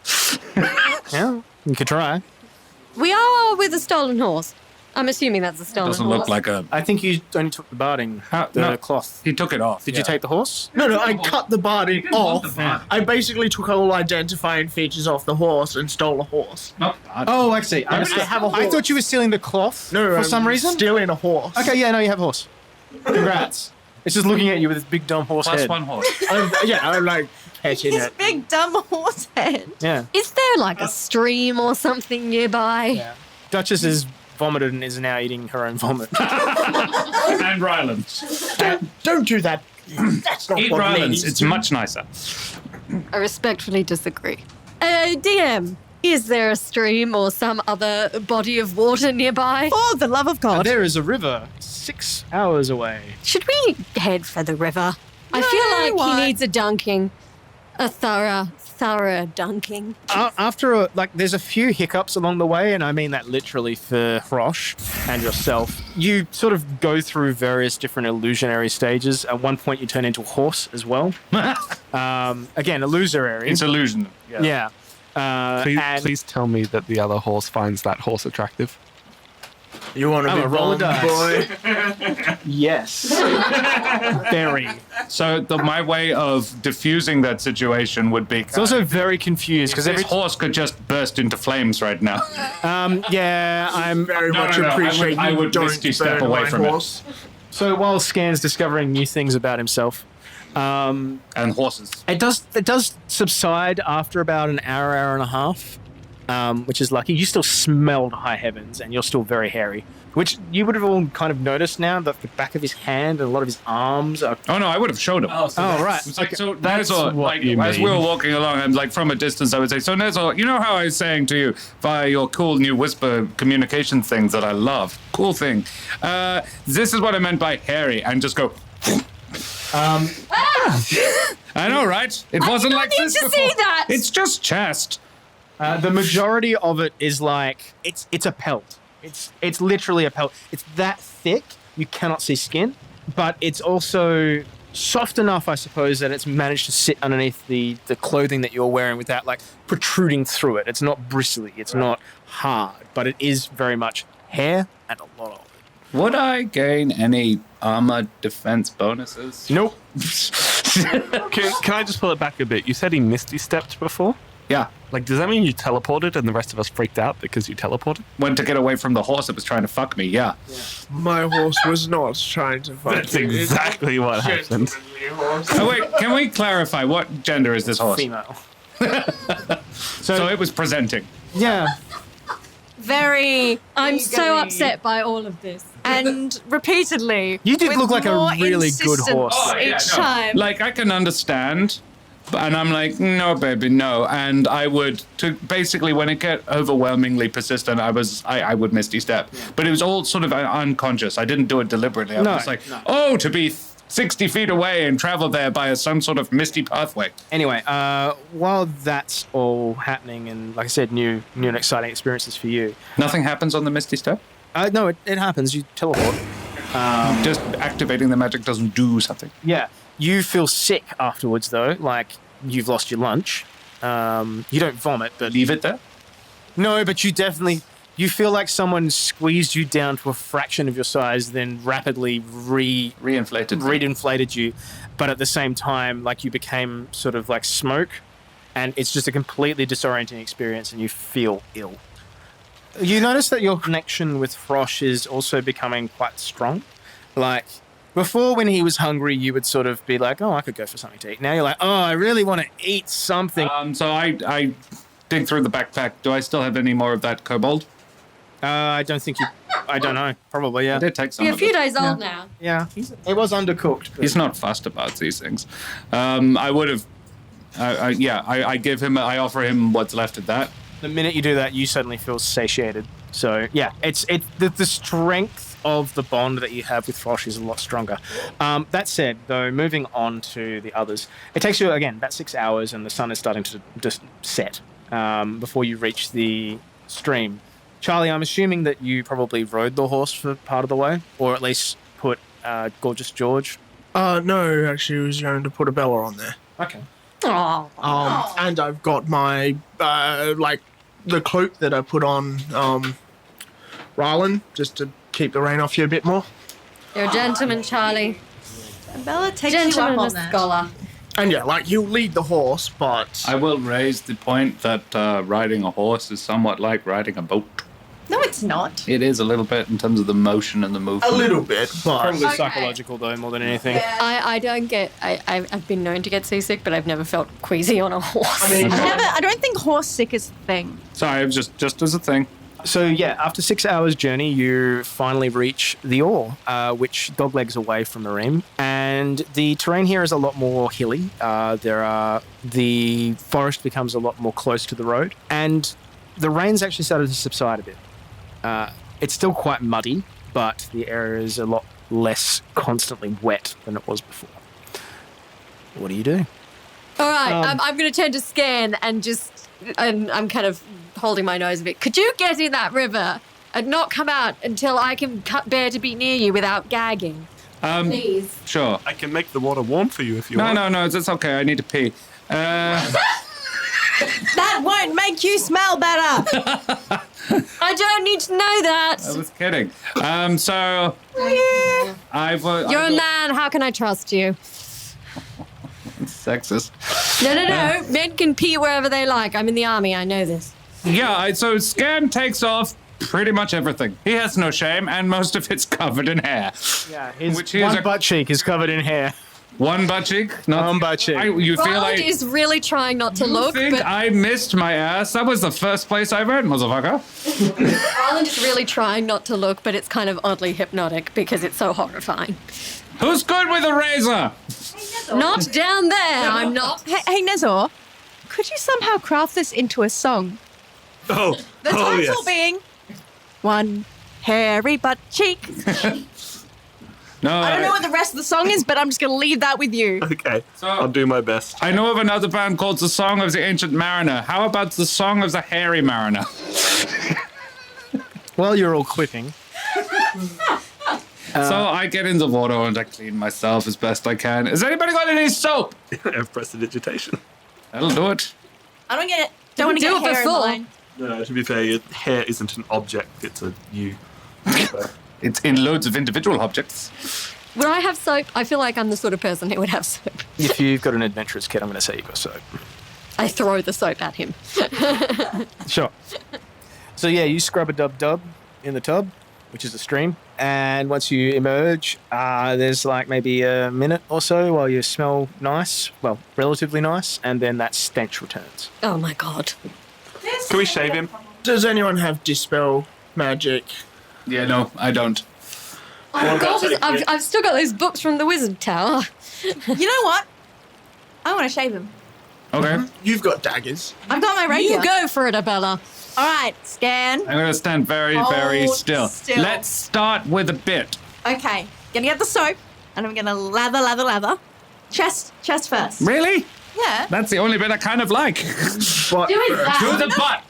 Yeah, you could try. We are with a stolen horse. I'm assuming that's a stolen Doesn't horse. look like a... I think you only took the barding, the no. cloth. He took it off. Did you take the horse? No, I cut the body off. I basically took all identifying features off the horse and stole a horse. Oh, I see. I have a horse. I thought you were stealing the cloth No, for I'm some reason. stealing a horse. Okay, yeah, no, you have a horse. Congrats. It's just looking at you with its big dumb horse Plus head. one horse. I'm like petting His it. big dumb horse head. Yeah. Is there like a stream or something nearby? Yeah. Duchess is vomited and is now eating her own vomit. And Rhylind. Don't do that. That's not Eat what Rhylinds. ladies It's do. much nicer. I respectfully disagree. DM, is there a stream or some other body of water nearby? For the love of God. There is a river 6 hours away. Should we head for the river? I feel like why? he needs a dunking. A thorough dunking. After there's a few hiccups along the way, and I mean that literally for Frosh and yourself. You sort of go through various different illusionary stages. At one point, you turn into a horse as well. Again, illusory. It's illusion. Yeah. Please tell me that the other horse finds that horse attractive. You want to I'm be a roll of wrong, dice. boy? Yes. Very. So my way of diffusing that situation would be... It's also very confused because This every horse could just burst into flames right now. yeah, I'm Very much no, appreciate I you would don't misty step burn away my from it. horse. So while Scan's discovering new things about himself, And horses. it does subside after about an hour and a half, which is lucky. You still smell the high heavens, and you're still very hairy, which you would have all kind of noticed now that the back of his hand and a lot of his arms are... Oh no, I would have showed him. Oh, right. It's like, so That's Nezor, what like, you as we mean. were walking along, I'm like from a distance, I would say, so Nezor, you know how I was saying to you via your cool new whisper communication things that I love? Cool thing. This is what I meant by hairy, and just go. I know, right? It wasn't like need this to before. see that. It's just chest. The majority of it is like it's a pelt. It's literally a pelt. It's that thick you cannot see skin, but it's also soft enough, I suppose, that it's managed to sit underneath the clothing that you're wearing without like protruding through it. It's not bristly. It's not hard, but it is very much hair and a lot of it. Would I gain any armor defense bonuses? Nope. Can I just pull it back a bit? You said he misty stepped before? Yeah. Like, does that mean you teleported and the rest of us freaked out because you teleported? Went to get away from the horse that was trying to fuck me, yeah. My horse was not trying to fight. That's exactly what happened. Oh, wait, can we clarify what gender is this horse? Female. So it was presenting. Yeah. Very. I'm so eagerly upset by all of this. And repeatedly. You did with look like a more really good insistence horse. Oh, each time. Like, I can understand And I'm like, no, baby, no. And I would, basically, when it get overwhelmingly persistent, I would misty step. But it was all sort of unconscious. I didn't do it deliberately. I was just like, to be 60 feet away and travel there by some sort of misty pathway. Anyway, while that's all happening, and like I said, new and exciting experiences for you. Nothing happens on the misty step? No, it happens. You teleport. Just activating the magic doesn't do something. Yeah. You feel sick afterwards, though, like you've lost your lunch. You don't vomit, but... Leave it there? No, but you feel like someone squeezed you down to a fraction of your size, then rapidly reinflated you. But at the same time, like you became sort of like smoke, and it's just a completely disorienting experience, and you feel ill. You notice that your connection with Frosh is also becoming quite strong. Like, before when he was hungry, you would sort of be like, oh, I could go for something to eat. Now you're like, oh, I really want to eat something. So I dig through the backpack. Do I still have any more of that kobold? I don't think I don't know. Probably, yeah. I did take some You're a of few it. days old now. Yeah, it was undercooked. But... He's not fussed about these things. I would have... I give him... I offer him what's left of that. The minute you do that, you suddenly feel satiated. So, yeah, it's the strength of the bond that you have with Frosh is a lot stronger. That said, though, moving on to the others, it takes you, again, about 6 hours, and the sun is starting to just set before you reach the stream. Charlie, I'm assuming that you probably rode the horse for part of the way, or at least put Gorgeous George. No, actually, I was going to put Abella on there. Okay. Oh. And I've got my, the cloak that I put on Rhylind, just to keep the rain off you a bit more. You're a gentleman, Charlie. Bella takes you up Gentleman on and a that. scholar. And yeah, like, he'll lead the horse, but... I will raise the point that riding a horse is somewhat like riding a boat. No, it's not. It is a little bit in terms of the motion and the movement. A little bit, but... Probably Okay. psychological, though, more than anything. I don't get... I've been known to get seasick, but I've never felt queasy on a horse. I don't think horse sick is a thing. Sorry, it was just as a thing. So, yeah, after 6 hours' journey, you finally reach the Ore, which doglegs away from Oreme. And the terrain here is a lot more hilly. The forest becomes a lot more close to the road. And the rain's actually started to subside a bit. It's still quite muddy, but the area is a lot less constantly wet than it was before. What do you do? All right, I'm going to turn to Skairn and just... I'm kind of holding my nose a bit. Could you get in that river and not come out until I can bear to be near you without gagging? Please. Sure. I can make the water warm for you if you want. No, it's okay. I need to pee. That won't make you smell better. I don't need to know that. I was kidding. So You're a man. How can I trust you? Sexist. No. Men can pee wherever they like. I'm in the army. I know this. Yeah, so Skairn takes off pretty much everything. He has no shame, and most of it's covered in hair. Yeah, his Which is one butt cheek is covered in hair. One butt cheek? Not One butt cheek. You feel Roland like... is really trying not to You look, think but I missed my ass? That was the first place I went, motherfucker. Roland is really trying not to look, but it's kind of oddly hypnotic because it's so horrifying. Who's good with a razor? Not down there. I'm not. Hey, Nezor, could you somehow craft this into a song? Oh, The title being One Hairy Butt Cheek. No, I don't know what the rest of the song is, but I'm just going to leave that with you. Okay, I'll do my best. I know of another band called The Song of the Ancient Mariner. How about The Song of the Hairy Mariner? While you're all quipping, So I get in the water and I clean myself as best I can. Has anybody got any soap? I have prestidigitation. That'll do it. I don't get it. Don't want to do get it hair in before. mine. No, to be fair, your hair isn't an object, it's a you. So, It's in loads of individual objects. Would I have soap? I feel like I'm the sort of person who would have soap. if you've got an adventurous kit, I'm going to say you've got soap. I throw the soap at him. Sure. So yeah, you scrub a dub in the tub, which is the stream, and once you emerge, there's like maybe a minute or so while you smell nice, well, relatively nice, and then that stench returns. Oh my god. can we shave him? Does anyone have Dispel magic? Yeah, no, I don't. Oh god, I've still got those books from the Wizard Tower. You know what? I want to shave him. Okay. You've got daggers. I've got my rapier. You go for it, Abella. All right, Skairn. I'm going to stand very, very Hold still. still. Let's start with a bit. Okay, gonna get the soap, and I'm gonna lather. Chest first. Really? Yeah. That's the only bit I kind of like. But Do it that. To the butt.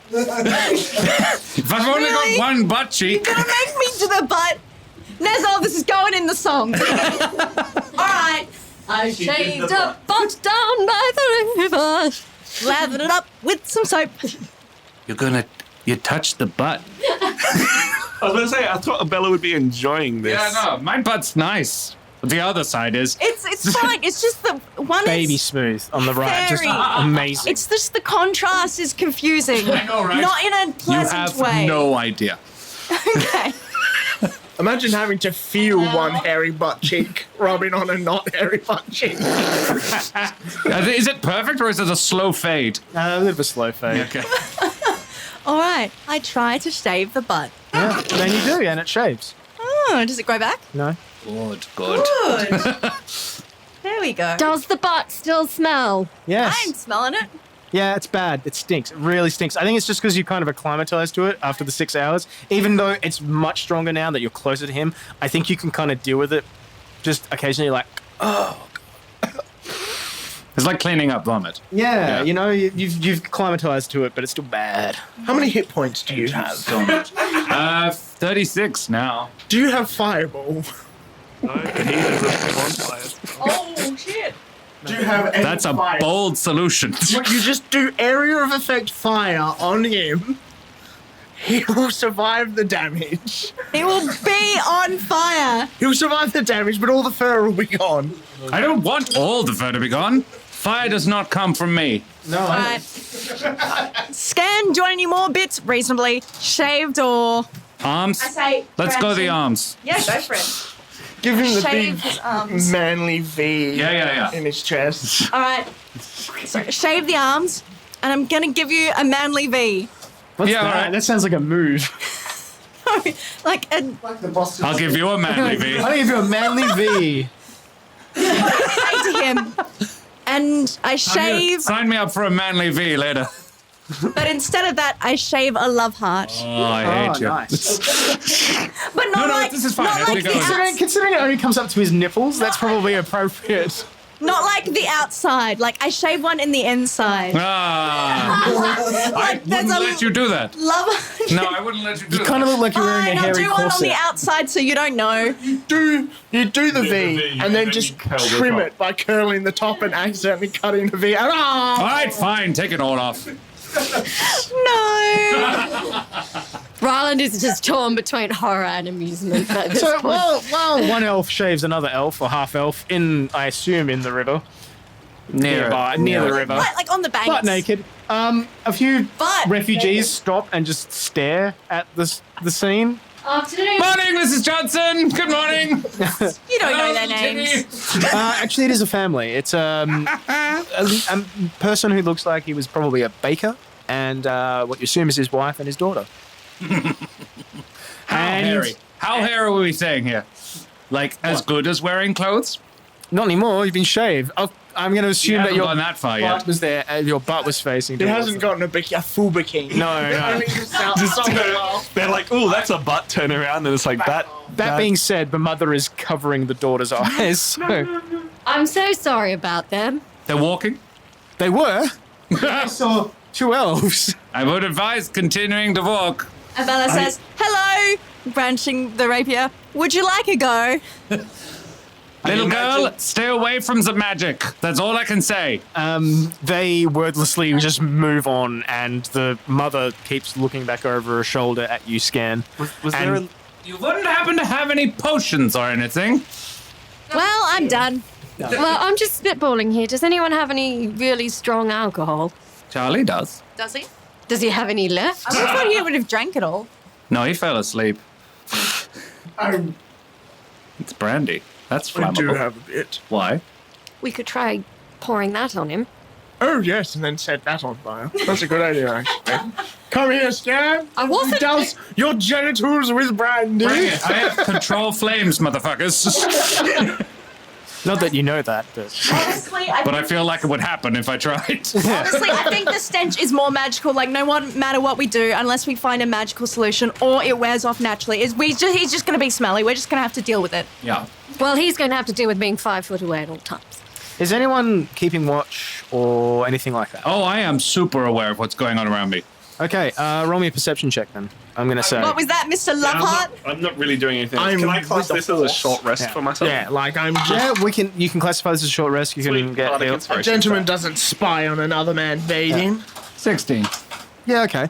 If I've only Really? got one butt cheek. You're gonna make me to the butt. Nezor, this is going in the song. All right. I shaved a butt down by the river. Lathered it up with some soap. You touched the butt. I was going to say, I thought Abella would be enjoying this. Yeah, no, my butt's nice. But the other side is. It's fine. It's just the one Baby is smooth on the right. Just very- amazing. It's just the contrast is confusing. I know, right? Not in a You pleasant have way. no idea. Okay. imagine having to feel one hairy butt cheek rubbing on a not hairy butt cheek. Is it perfect or is it a slow fade? A little bit of a slow fade. Okay. All right. I try to shave the butt. Yeah, then you do, and it shaves. Oh, does it grow back? No. Good. Good. There we go. Does the butt still smell? Yes. I'm smelling it. Yeah, it's bad. It stinks. It really stinks. I think it's just because you kind of acclimatized to it after the 6 hours. Even though it's much stronger now that you're closer to him, I think you can kind of deal with it. Just occasionally, like, oh. It's like cleaning up vomit. Yeah, Yeah. you know, you've acclimatized to it, but it's still bad. How many hit points do you have? 36 now. Do you have fireball? No, but he has a bonfire. Oh, shit. Do you have any That's a fire? bold solution. You just do area of effect fire on him. He will survive the damage. It will be on fire. He'll survive the damage, but all the fur will be gone. I don't want all the fur to be gone. Fire does not come from me. No, All right. Scan, do you want any more bits? Reasonably shaved or... Arms? say... Let's go the arms. Yeah, go for it. Give him the Shave big his arms. manly V Yeah. in his chest. All right. So shave the arms, and I'm going to give you a manly V. What's Yeah, that? alright. That sounds like a move. Like a... I'll give you a manly V. I'll give you a manly V. say to him. And I shave, Sign me up for a manly V later. but instead of that, I shave a love heart. Oh, I hate you. Nice. But not No, like... this is fine. Not As we like, go. the Considering it only comes up to his nipples, that's probably appropriate. not like the outside. Like, I shave one in the inside. Ah. I there's wouldn't a- let you do that. Love... No, I wouldn't let you do You that. kind of look like you're wearing Fine, a I'll hairy do one on corset. the outside so you don't know. You do the V, and then then just you curl the trim top. it by curling the top and accidentally cutting the V. All Ah! right, fine. Take it all off. No. Rhylind is just torn between horror and amusement at this So, point. while one elf shaves another elf, or half elf, I assume in the river, near the river, Like on the banks. butt naked, a few Butt refugees stop and just stare at the scene. Afternoon. Morning, Mrs. Johnson. Good morning. You don't know their names. Actually, it is a family. It's a person who looks like he was probably a baker, and what you assume is his wife and his daughter. How hairy? How hairy are we saying here? Like as good as wearing clothes? Not anymore. You've been shaved. I'm going to assume that haven't your gone that far butt yet. was there, and your butt was facing. He towards hasn't them. gotten a full bikini. No. Only just out somewhere. They're like, oh, that's a butt turn around, and it's like that. That being said, the mother is covering the daughter's eyes. So I'm so sorry about them. They're walking. they were. I saw two elves. I would advise continuing to walk. Abella says, hello, branching the rapier. Would you like a go? Little girl, stay away from the magic. That's all I can say. They wordlessly just move on, and the mother keeps looking back over her shoulder at you, Scan. Was there a, You wouldn't happen to have any potions or anything? Well, I'm done. Well, I'm just spitballing here. Does anyone have any really strong alcohol? Charlie does. Does he? Does he have any left? I would have thought he would have drank it all. No, he fell asleep. I It's brandy. That's do flammable. have a bit. Why? We could try pouring that on him. Oh, yes, and then set that on fire. That's a good idea, actually. Come here, Scan. I wasn't- Douse your genitals with brandy. Bring it. I have control flames, motherfuckers. Not that you know that, but Honestly, But I feel like it would happen if I tried. Honestly, I think the stench is more magical. Like, no one matter what we do, unless we find a magical solution or it wears off naturally, he's just going to be smelly. We're just going to have to deal with it. Yeah. Well, he's going to have to deal with being 5 foot away at all times. is anyone keeping watch or anything like that? Oh, I am super aware of what's going on around me. Okay, roll me a perception check then. I'm going to say. What was that, Mr. Loveheart? I'm not really doing anything. I'm Can I class with this the as a horse. short rest for myself? Yeah, like I'm just... Yeah, you can classify this as a short rest. You can Sweet. get Bardic healed. inspiration. A gentleman doesn't spy on another man bathing. 16. Yeah, okay.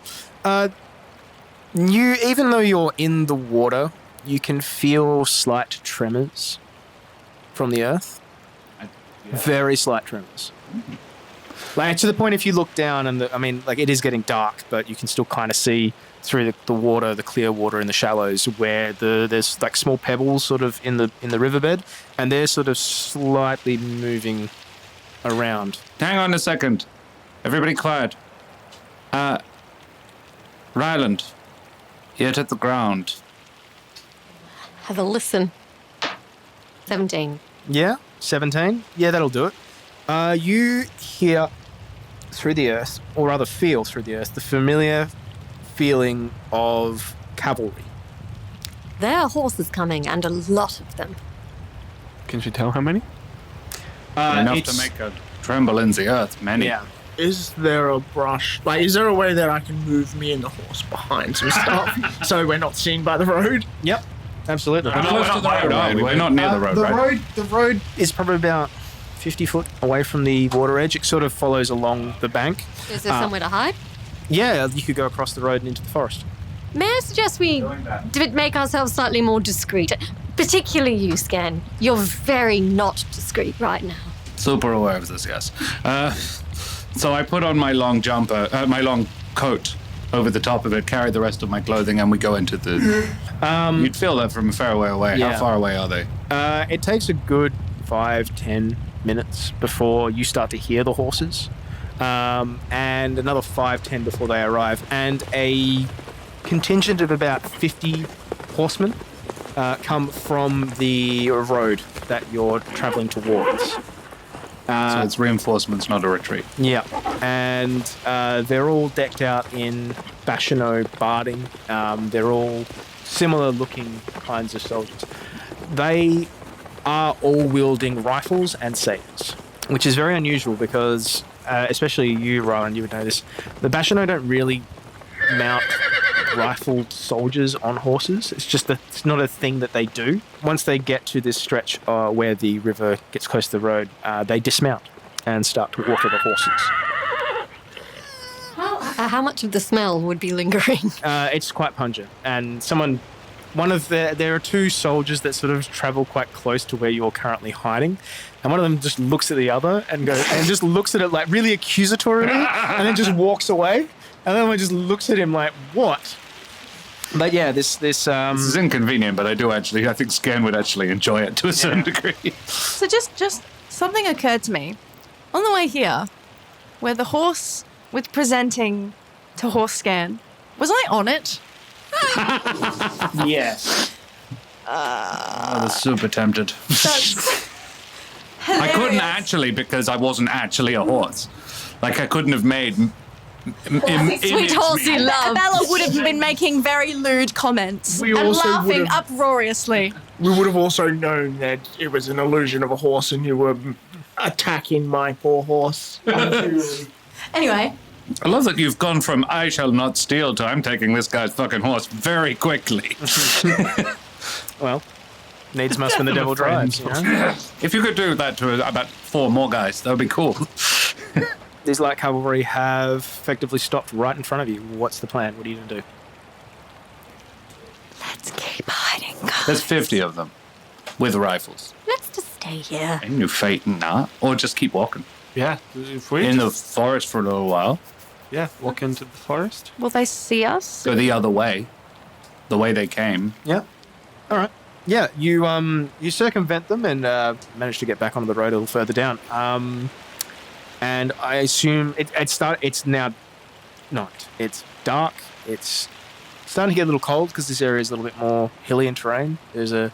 You, even though you're in the water, you can feel slight tremors from the earth. Very slight tremors. Like, to the point if you look down and it is getting dark, but you can still kind of see through the water, the clear water in the shallows, where there's like small pebbles sort of in the riverbed, and they're sort of slightly moving around. Hang on a second. Everybody quiet. Rhylind, yet at the ground. Have a listen. 17. Yeah, 17. Yeah, that'll do it. You hear through the earth, or rather feel through the earth, the familiar feeling of cavalry. There are horses coming, and a lot of them. Can you tell how many? Enough to It's- make a tremble in the earth, many. Yeah. Is there a brush? Like, is there a way that I can move me and the horse behind some stuff so we're not seen by the road? Yep. Absolutely. We're close to the road, are we? We're not near the road, right? The road is probably about 50 foot away from the water edge. It sort of follows along the bank. Is there somewhere to hide? Yeah, you could go across the road and into the forest. May I suggest we make ourselves slightly more discreet? Particularly you, Skairn. You're very not discreet right now. Super aware of this, yes. So I put on my long jumper, my long coat over the top of it, carry the rest of my clothing, and we go into the... You'd feel that from a fair way away. Yeah. How far away are they? It takes a good 5-10 minutes before you start to hear the horses, and another 5-10 before they arrive, and a contingent of about 50 horsemen come from the road that you're traveling towards. So it's reinforcements, not a retreat. Yeah, and they're all decked out in Bashano barding. They're all similar-looking kinds of soldiers. They are all wielding rifles and sabers, which is very unusual because, especially you, Rhylind, you would know this, the Bashano don't really mount rifled soldiers on horses. It's not a thing that they do. Once they get to this stretch where the river gets close to the road, they dismount and start to water the horses. How much of the smell would be lingering? It's quite pungent, and there are two soldiers that sort of travel quite close to where you're currently hiding, and one of them just looks at the other and just looks at it like really accusatorily, and then just walks away, and then one just looks at him like, what? But yeah, this This is inconvenient, but I think Skairn would actually enjoy it to a certain degree. So just something occurred to me. On the way here, where the horse was presenting to horse Skairn, was I on it? yes. I was super tempted. That's I couldn't hilarious. actually because I wasn't actually a horse. Like, I couldn't have made... Sweet horse you love. Abella would have been making very lewd comments We and also laughing would've- uproariously. We would have also known that it was an illusion of a horse and you were attacking my poor horse. Anyway, I love that you've gone from I shall not steal to I'm taking this guy's fucking horse very quickly. Well, needs must when the devil drives. You know? If you could do that to about 4 more guys, that would be cool. These light cavalry have effectively stopped right in front of you. What's the plan? What are you going to do? Let's keep hiding, guys. There's 50 of them with rifles. Let's just stay here. And you fighting that, or just keep walking Yeah, if we in the forest for a little while. walk into the forest. will they see us? Go the other way, the way they came. Yeah. All right. Yeah, you circumvent them and manage to get back onto the road a little further down. And I assume it's now night. It's dark. It's starting to get a little cold because this area is a little bit more hilly in terrain. There's a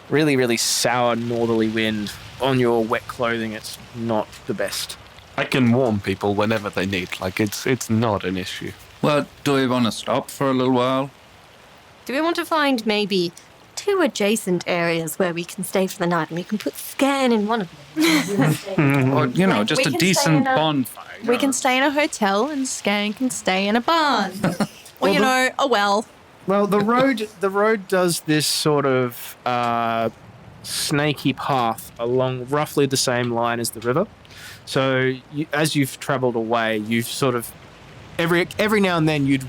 really, really sour northerly wind on your wet clothing. It's not the best. I can warn people whenever they need. Like, it's not an issue. Well, do we want to stop for a little while? Do we want to find maybe 2 adjacent areas where we can stay for the night, and we can put Skairn in one of them? Or, just We a can decent stay in a- bonfire. We can stay in a hotel and Skairn can stay in a barn. Or, a well. Well, the road does this sort of snaky path along roughly the same line as the river. So as you've travelled away, you've sort of every now and then you'd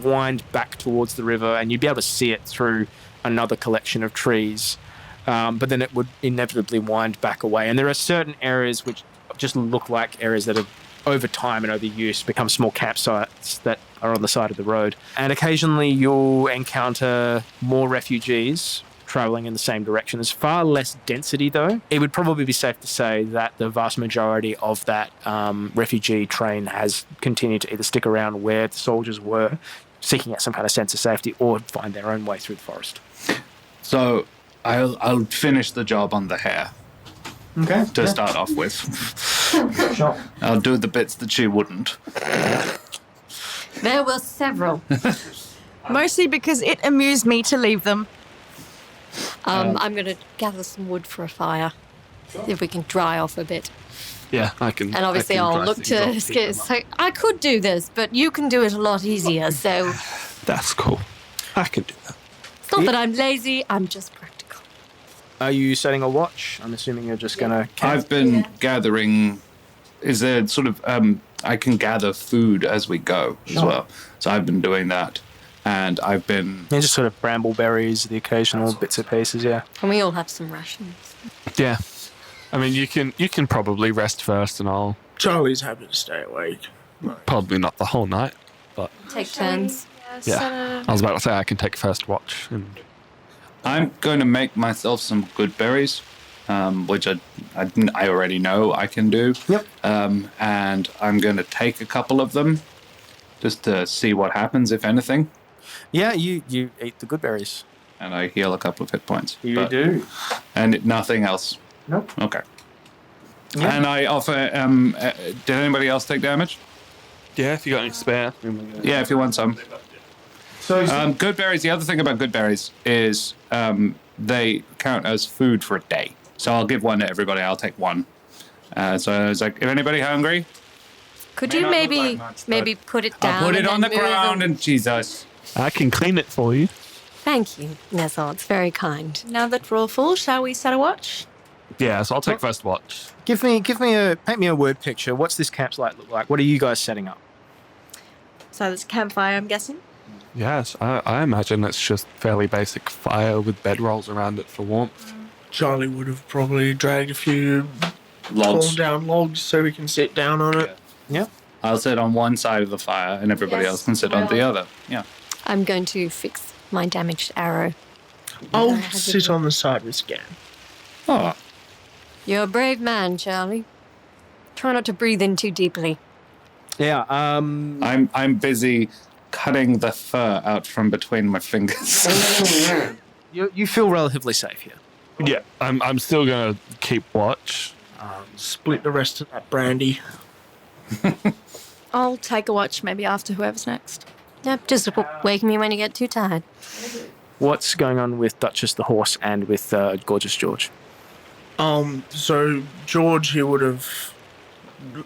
wind back towards the river, and you'd be able to see it through another collection of trees. But then it would inevitably wind back away. And there are certain areas which just look like areas that have, over time and over use, become small campsites that are on the side of the road. And occasionally you'll encounter more refugees travelling in the same direction. There's far less density, though. It would probably be safe to say that the vast majority of that refugee train has continued to either stick around where the soldiers were, seeking out some kind of sense of safety, or find their own way through the forest. So I'll finish the job on the hare. Okay. To start off with. Sure. I'll do the bits that she wouldn't. There were several. Mostly because it amused me to leave them. I'm going to gather some wood for a fire, see if we can dry off a bit. Yeah, I can. And obviously I can I'll dry look things to off, keep them up. so I could do this, but you can do it a lot easier, so That's cool. I can do that. it's not that I'm lazy, I'm just practical. Are you setting a watch? I'm assuming you're just going to camp. I've been gathering. Is there sort of I can gather food as we go as well. So I've been doing that, and I've been. Yeah, just sort of brambleberries, the occasional bits and pieces, yeah. And we all have some rations. Yeah. I mean, you can probably rest first, and I'll Charlie's happy to stay awake. probably not the whole night, but Take turns. yeah. I was about to say I can take first watch, and I'm going to make myself some good berries, which I already know I can do. Yep. And I'm going to take a couple of them just to see what happens, if anything. Yeah, you eat the good berries. And I heal a couple of hit points. You do. And nothing else. Nope. Okay. Yeah. And I offer. Did anybody else take damage? yeah, if you got any spare. Yeah, if you want some. So, Good berries. The other thing about good berries is they count as food for a day. So I'll give one to everybody. I'll take one. So I was like, if anybody hungry, Could May you not look maybe like much, maybe put it down? I'll put it and on the then move ground them? and Jesus. I can clean it for you. Thank you, Nezor. It's very kind. Now that we're all full, shall we set a watch? Yeah, so I'll take first watch. paint me a word picture. What's this campsite look like? What are you guys setting up? So there's a campfire, I'm guessing. Yes, I imagine it's just fairly basic fire with bedrolls around it for warmth. Charlie would have probably dragged a few Logs. fallen down logs so we can sit down on it. Yeah. I'll sit on one side of the fire and everybody else can sit on the other. Yeah. I'm going to fix my damaged arrow. I'll sit on the side with Scan. Oh, You're a brave man, Charlie. Try not to breathe in too deeply. Yeah. I'm busy cutting the fur out from between my fingers. You feel relatively safe here. Yeah, I'm still gonna keep watch. Split the rest of that brandy. I'll take a watch maybe after whoever's next. Yep, just wake me when you get too tired. What's going on with Duchess the horse and with Gorgeous George? So George, he would have,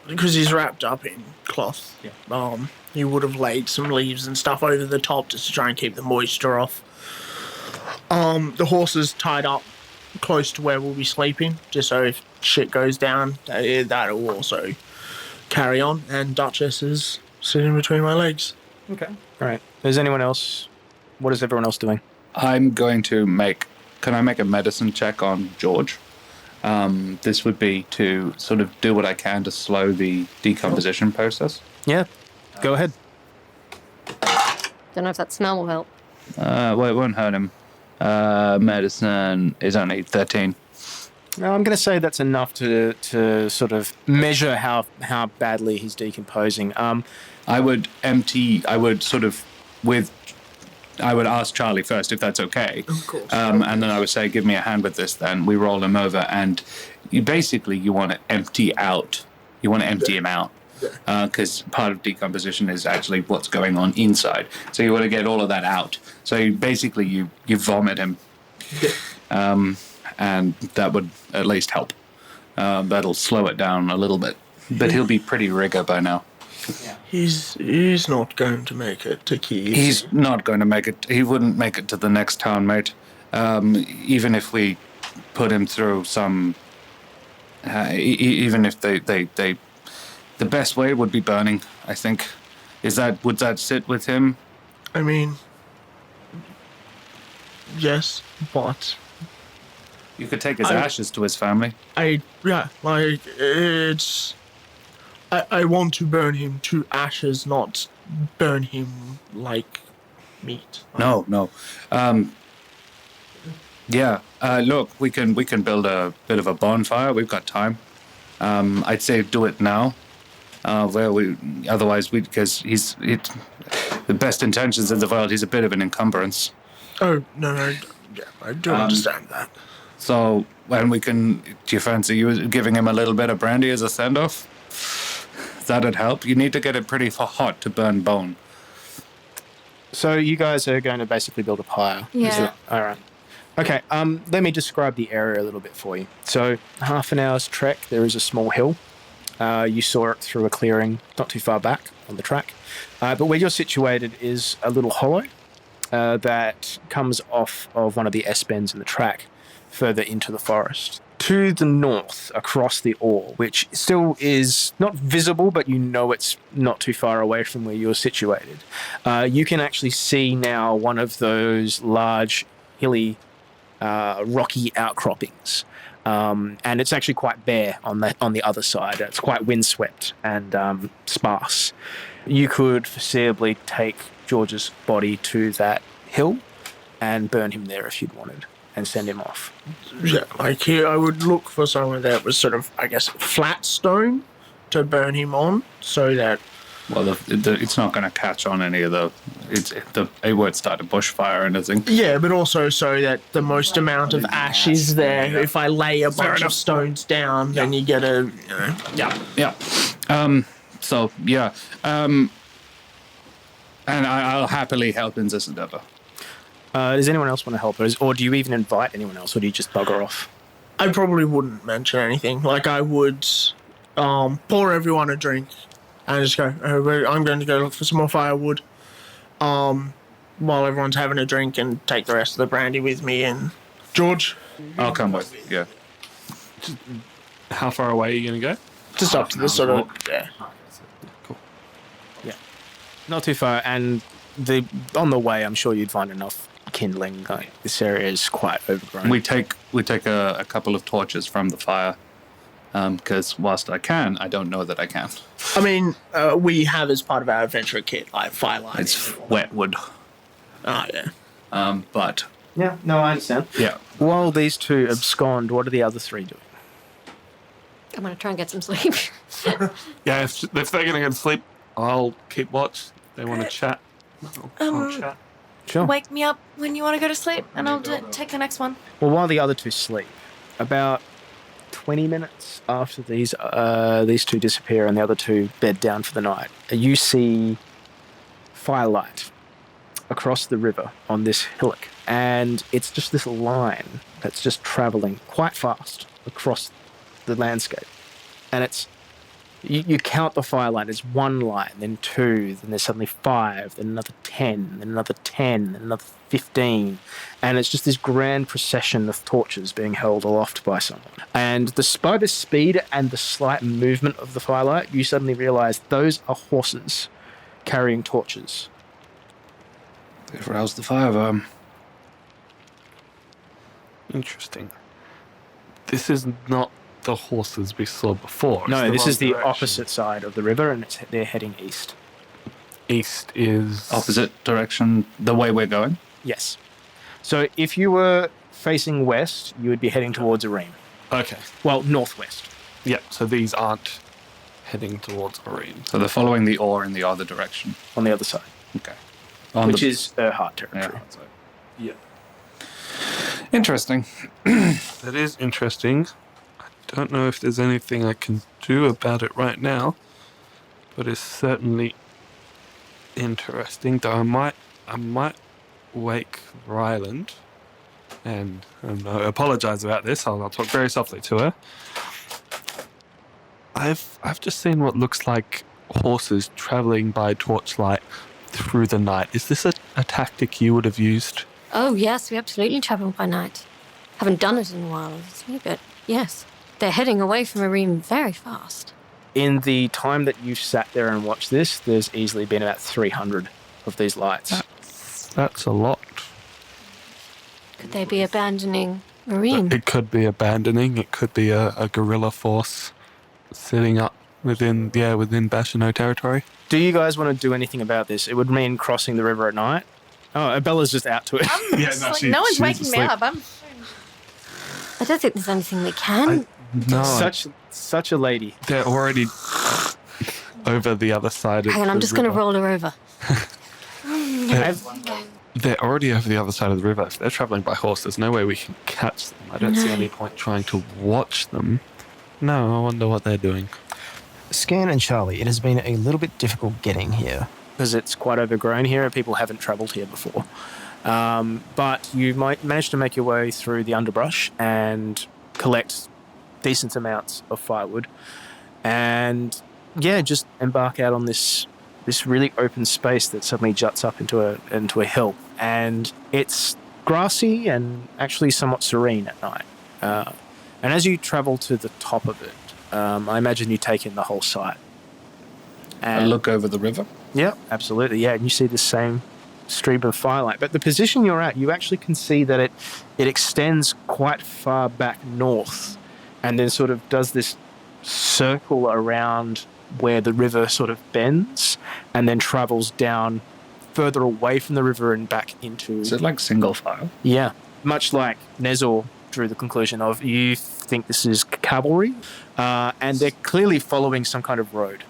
because he's wrapped up in cloth. Yeah. He would have laid some leaves and stuff over the top just to try and keep the moisture off. The horse is tied up close to where we'll be sleeping, just so if shit goes down, that'll also carry on. And Duchess is sitting between my legs. Okay. All right. Is anyone else? What is everyone else doing? I'm going to make. Can I make a medicine check on George? This would be to sort of do what I can to slow the decomposition process. Yeah. Go ahead. Don't know if that smell will help. Well, it won't hurt him. Medicine is only 13. No, I'm going to say that's enough to sort of measure how badly he's decomposing. I would sort of, with I would ask Charlie first if that's okay. Of course. And then I would say, give me a hand with this then. We roll him over, and you want to empty out. You want to empty him out. Because part of decomposition is actually what's going on inside. So you want to get all of that out. So you vomit him. And that would at least help. That'll slow it down a little bit. But he'll be pretty rigor by now. Yeah. He's not going to make it to Keys. He's not going to make it. He wouldn't make it to the next town, mate. Even if we put him through some... even if they... The best way would be burning, I think. Would that sit with him? I mean... Yes, but... You could take his ashes to his family. It's... I want to burn him to ashes, not burn him like meat. No. Look, we can build a bit of a bonfire. We've got time. I'd say do it now. Because he's the best intentions in the world. He's a bit of an encumbrance. Oh no, yeah, I do understand that. So when we can, do you fancy giving him a little bit of brandy as a send-off? That'd help. You need to get it pretty hot to burn bone. So you guys are going to basically build a pyre. Yeah. All right. Okay, let me describe the area a little bit for you. So half an hour's trek, there is a small hill. You saw it through a clearing not too far back on the track. But where you're situated is a little hollow that comes off of one of the S-bends in the track further into the forest. To the north, across the Ore, which still is not visible, but you know it's not too far away from where you're situated, you can actually see now one of those large, hilly, rocky outcroppings. And it's actually quite bare on the other side. It's quite windswept and sparse. You could foreseeably take George's body to that hill and burn him there if you'd wanted, and send him off. Yeah, like here, I would look for somewhere that was sort of, I guess, flat stone to burn him on, so that... Well, it's not going to catch on any of it won't start a bushfire or anything. Yeah, but also so that the most amount of ash is there. Yeah. If I lay a bunch of stones down, then you get a... Yeah. And I'll happily help in this endeavor. Does anyone else want to help? Or do you even invite anyone else, or do you just bugger off? I probably wouldn't mention anything. Like, I would pour everyone a drink and just go, I'm going to go look for some more firewood while everyone's having a drink, and take the rest of the brandy with me. And George? I'll come with, yeah. How far away are you going to go? Just up to the sort of... Yeah. Cool. Yeah. Not too far, and on the way, I'm sure you'd find enough kindling. Like, this area is quite overgrown. We take a couple of torches from the fire, because whilst I can, I don't know that I can. I mean, we have as part of our adventure kit, like firelight. It's wet wood. Oh, yeah. But... Yeah, no, I understand. Yeah. While these two abscond, what are the other three doing? I'm going to try and get some sleep. Yeah, if they're going to go to sleep, I'll keep watch. They want to chat. I'll chat. Sure. Wake me up when you want to go to sleep, and I'll take the next one. Well, while the other two sleep, about 20 minutes after these two disappear and the other two bed down for the night, you see firelight across the river on this hillock. And it's just this line that's just traveling quite fast across the landscape. And it's... You count the firelight as one light, then two, then there's suddenly 5, then another 10, then another 10, then another 15. And it's just this grand procession of torches being held aloft by someone. And by the speed and the slight movement of the firelight, you suddenly realize those are horses carrying torches. They've roused the fire. Interesting. This is not the horses we saw before. No, this is the direction. opposite side of the river, and they're heading east. East is... Opposite direction, the way we're going? Yes. So if you were facing west, you would be heading towards Oreme. Okay. Well, northwest. Yeah, so these aren't heading towards Oreme. So they're following the Ore in the other direction. On the other side. Okay. which is Heart territory. Yeah. Interesting. That is interesting. I don't know if there's anything I can do about it right now, but it's certainly interesting. Though I might wake Rhylind, and I apologise about this. I'll talk very softly to her. I've just seen what looks like horses travelling by torchlight through the night. Is this a tactic you would have used? Oh, yes, we absolutely travel by night. Haven't done it in a while, obviously, but yes. They're heading away from Oreme very fast. In the time that you've sat there and watched this, there's easily been about 300 of these lights. That's a lot. Could they be abandoning Oreme? It could be abandoning. It could be a guerrilla force sitting up within Bashano territory. Do you guys want to do anything about this? It would mean crossing the river at night. Oh, Abella's just out to it. No one's waking me up. I don't think there's anything we can. No. Such a lady. They're already over the other side of Hang on, I'm just going to roll her over. They're already over the other side of the river. If they're travelling by horse, there's no way we can catch them. I don't see any point trying to watch them. No, I wonder what they're doing. Skairn and Charlie, it has been a little bit difficult getting here. Because it's quite overgrown here and people haven't travelled here before. But you might manage to make your way through the underbrush and collect decent amounts of firewood. And yeah, just embark out on this really open space that suddenly juts up into a hill. And it's grassy and actually somewhat serene at night. And as you travel to the top of it, I imagine you take in the whole site. And A look over the river. yeah, absolutely. Yeah, and you see the same stream of firelight. But the position you're at, you actually can see that it extends quite far back north and then sort of does this circle around where the river sort of bends and then travels down further away from the river and back into... Is it like single file? Yeah, much like Nezor drew the conclusion of, you think this is cavalry, and they're clearly following some kind of road.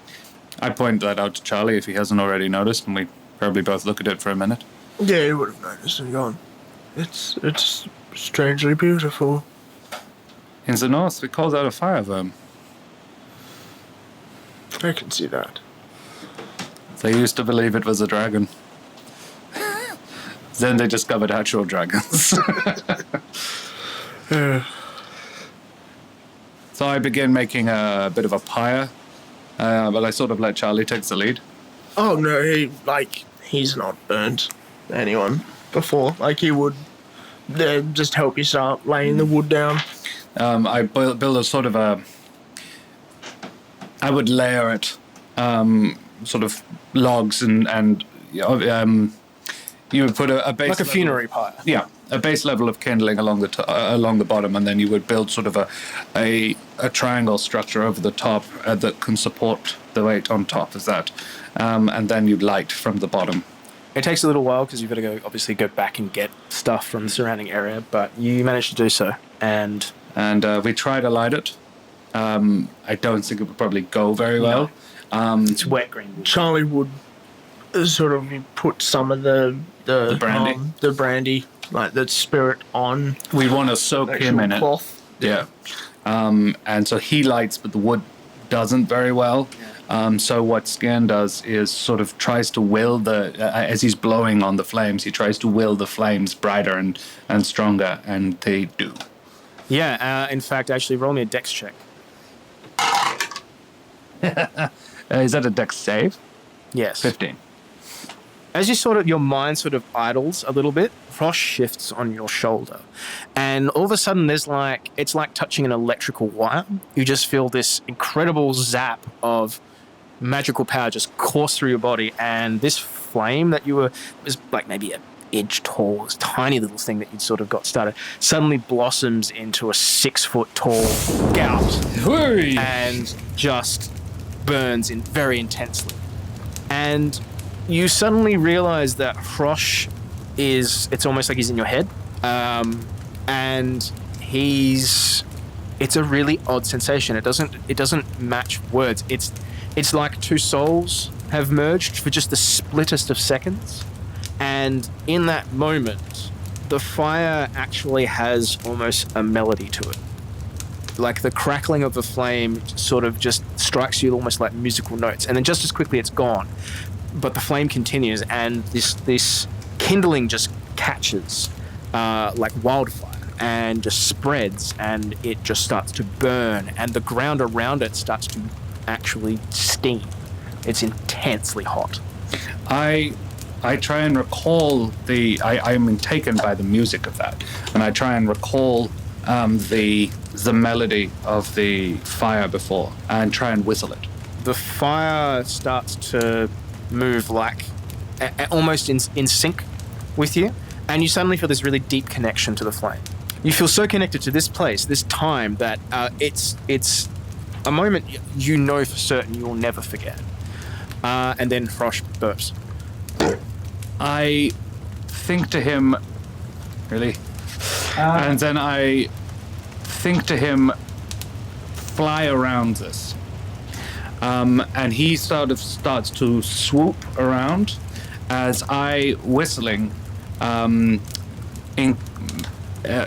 I point that out to Charlie if he hasn't already noticed, and we probably both look at it for a minute. Yeah, you would have noticed and gone. It's strangely beautiful. In the north, we call that a fire worm. I can see that. They used to believe it was a dragon. Then they discovered actual dragons. So I begin making a bit of a pyre, but I sort of let Charlie take the lead. Oh no, he's not burnt anyone before. Like he would just help you start laying the wood down. I build a sort of a... I would layer it, sort of logs and you would put a base... Like a funerary pyre. Yeah, a base level of kindling along the bottom, and then you would build sort of a triangle structure over the top that can support the weight on top of that, and then you'd light from the bottom. It takes a little while because you've got to go back and get stuff from the surrounding area, but you managed to do so, and we try to light it. I don't think it would probably go very well. it's wet green. Charlie would sort of put some of the brandy. the brandy, like the spirit on. We want to soak him in it. Cloth. Yeah. And so he lights, but the wood doesn't very well. So what Skairn does is sort of tries to will as he's blowing on the flames, he tries to will the flames brighter and stronger, and they do. Yeah, in fact, actually, roll me a dex check. Is that a dex save? Yes. 15. As your mind sort of idles a little bit, frost shifts on your shoulder. And all of a sudden it's like touching an electrical wire. You just feel this incredible zap of magical power just course through your body. And this flame that was like maybe an inch tall, this tiny little thing that you'd sort of got started, suddenly blossoms into a 6 foot tall gout. Hurry! And just burns very intensely. And you suddenly realize that Frosh it's almost like he's in your head. And it's a really odd sensation. It doesn't match words. It's like two souls have merged for just the splittest of seconds. And in that moment, the fire actually has almost a melody to it. Like the crackling of the flame sort of just strikes you almost like musical notes. And then just as quickly it's gone. But the flame continues, and this kindling just catches like wildfire and just spreads, and it just starts to burn, and the ground around it starts to actually steam. It's intensely hot. I try and recall I'm taken by the music of that, and I try and recall the melody of the fire before, and try and whistle it. The fire starts to move like almost in sync with you, and you suddenly feel this really deep connection to the flame. You feel so connected to this place, this time, that it's a moment you know for certain you will never forget. And then Frosh burps. I think to him, really? And then I think to him, fly around this. And he sort of starts to swoop around as I, whistling,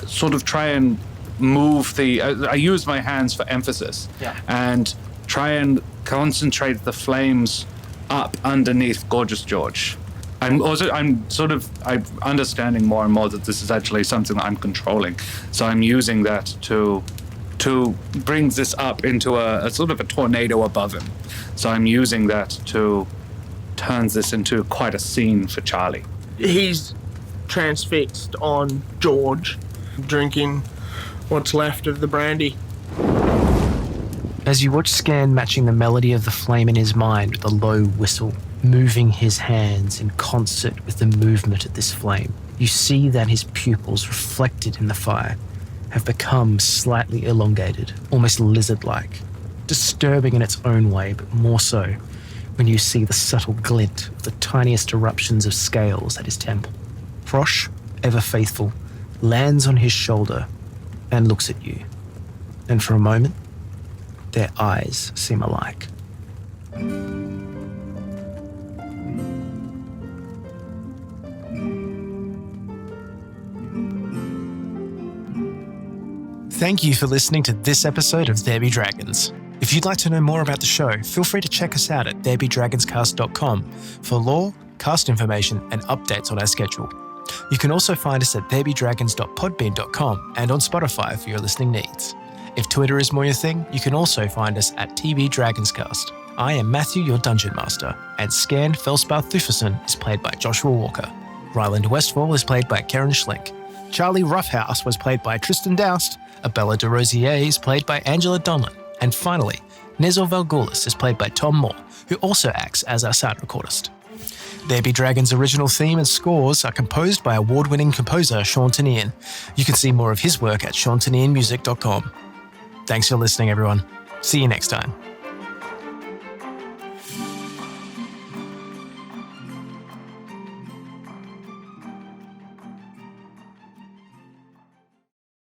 sort of try and move I use my hands for emphasis, and try and concentrate the flames up underneath Gorgeous George. I'm understanding more and more that this is actually something that I'm controlling. So I'm using that to bring this up into a sort of a tornado above him. So I'm using that to turn this into quite a scene for Charlie. He's transfixed on George, drinking what's left of the brandy. As you watch Skairn matching the melody of the flame in his mind with a low whistle, moving his hands in concert with the movement of this flame, you see that his pupils, reflected in the fire, have become slightly elongated, almost lizard-like, disturbing in its own way, but more so when you see the subtle glint of the tiniest eruptions of scales at his temple. Frosh, ever faithful, lands on his shoulder and looks at you, and for a moment, their eyes seem alike. Thank you for listening to this episode of There Be Dragons. If you'd like to know more about the show, feel free to check us out at therebedragonscast.com for lore, cast information, and updates on our schedule. You can also find us at therebedragons.podbean.com and on Spotify for your listening needs. If Twitter is more your thing, you can also find us at TBDragonscast. I am Matthew, your Dungeon Master, and Skairn Fellspar Thuferson is played by Joshua Walker. Rhylind Westfall is played by Keren Schlink. Charlie Roughhouse was played by Tristan Doust. Abella DeRosier is played by Angela Donlan. And finally, Nezor Valghoorlis is played by Tom Moore, who also acts as our sound recordist. There Be Dragons' original theme and scores are composed by award-winning composer Sean Tinian. You can see more of his work at seantinianmusic.com. Thanks for listening, everyone. See you next time.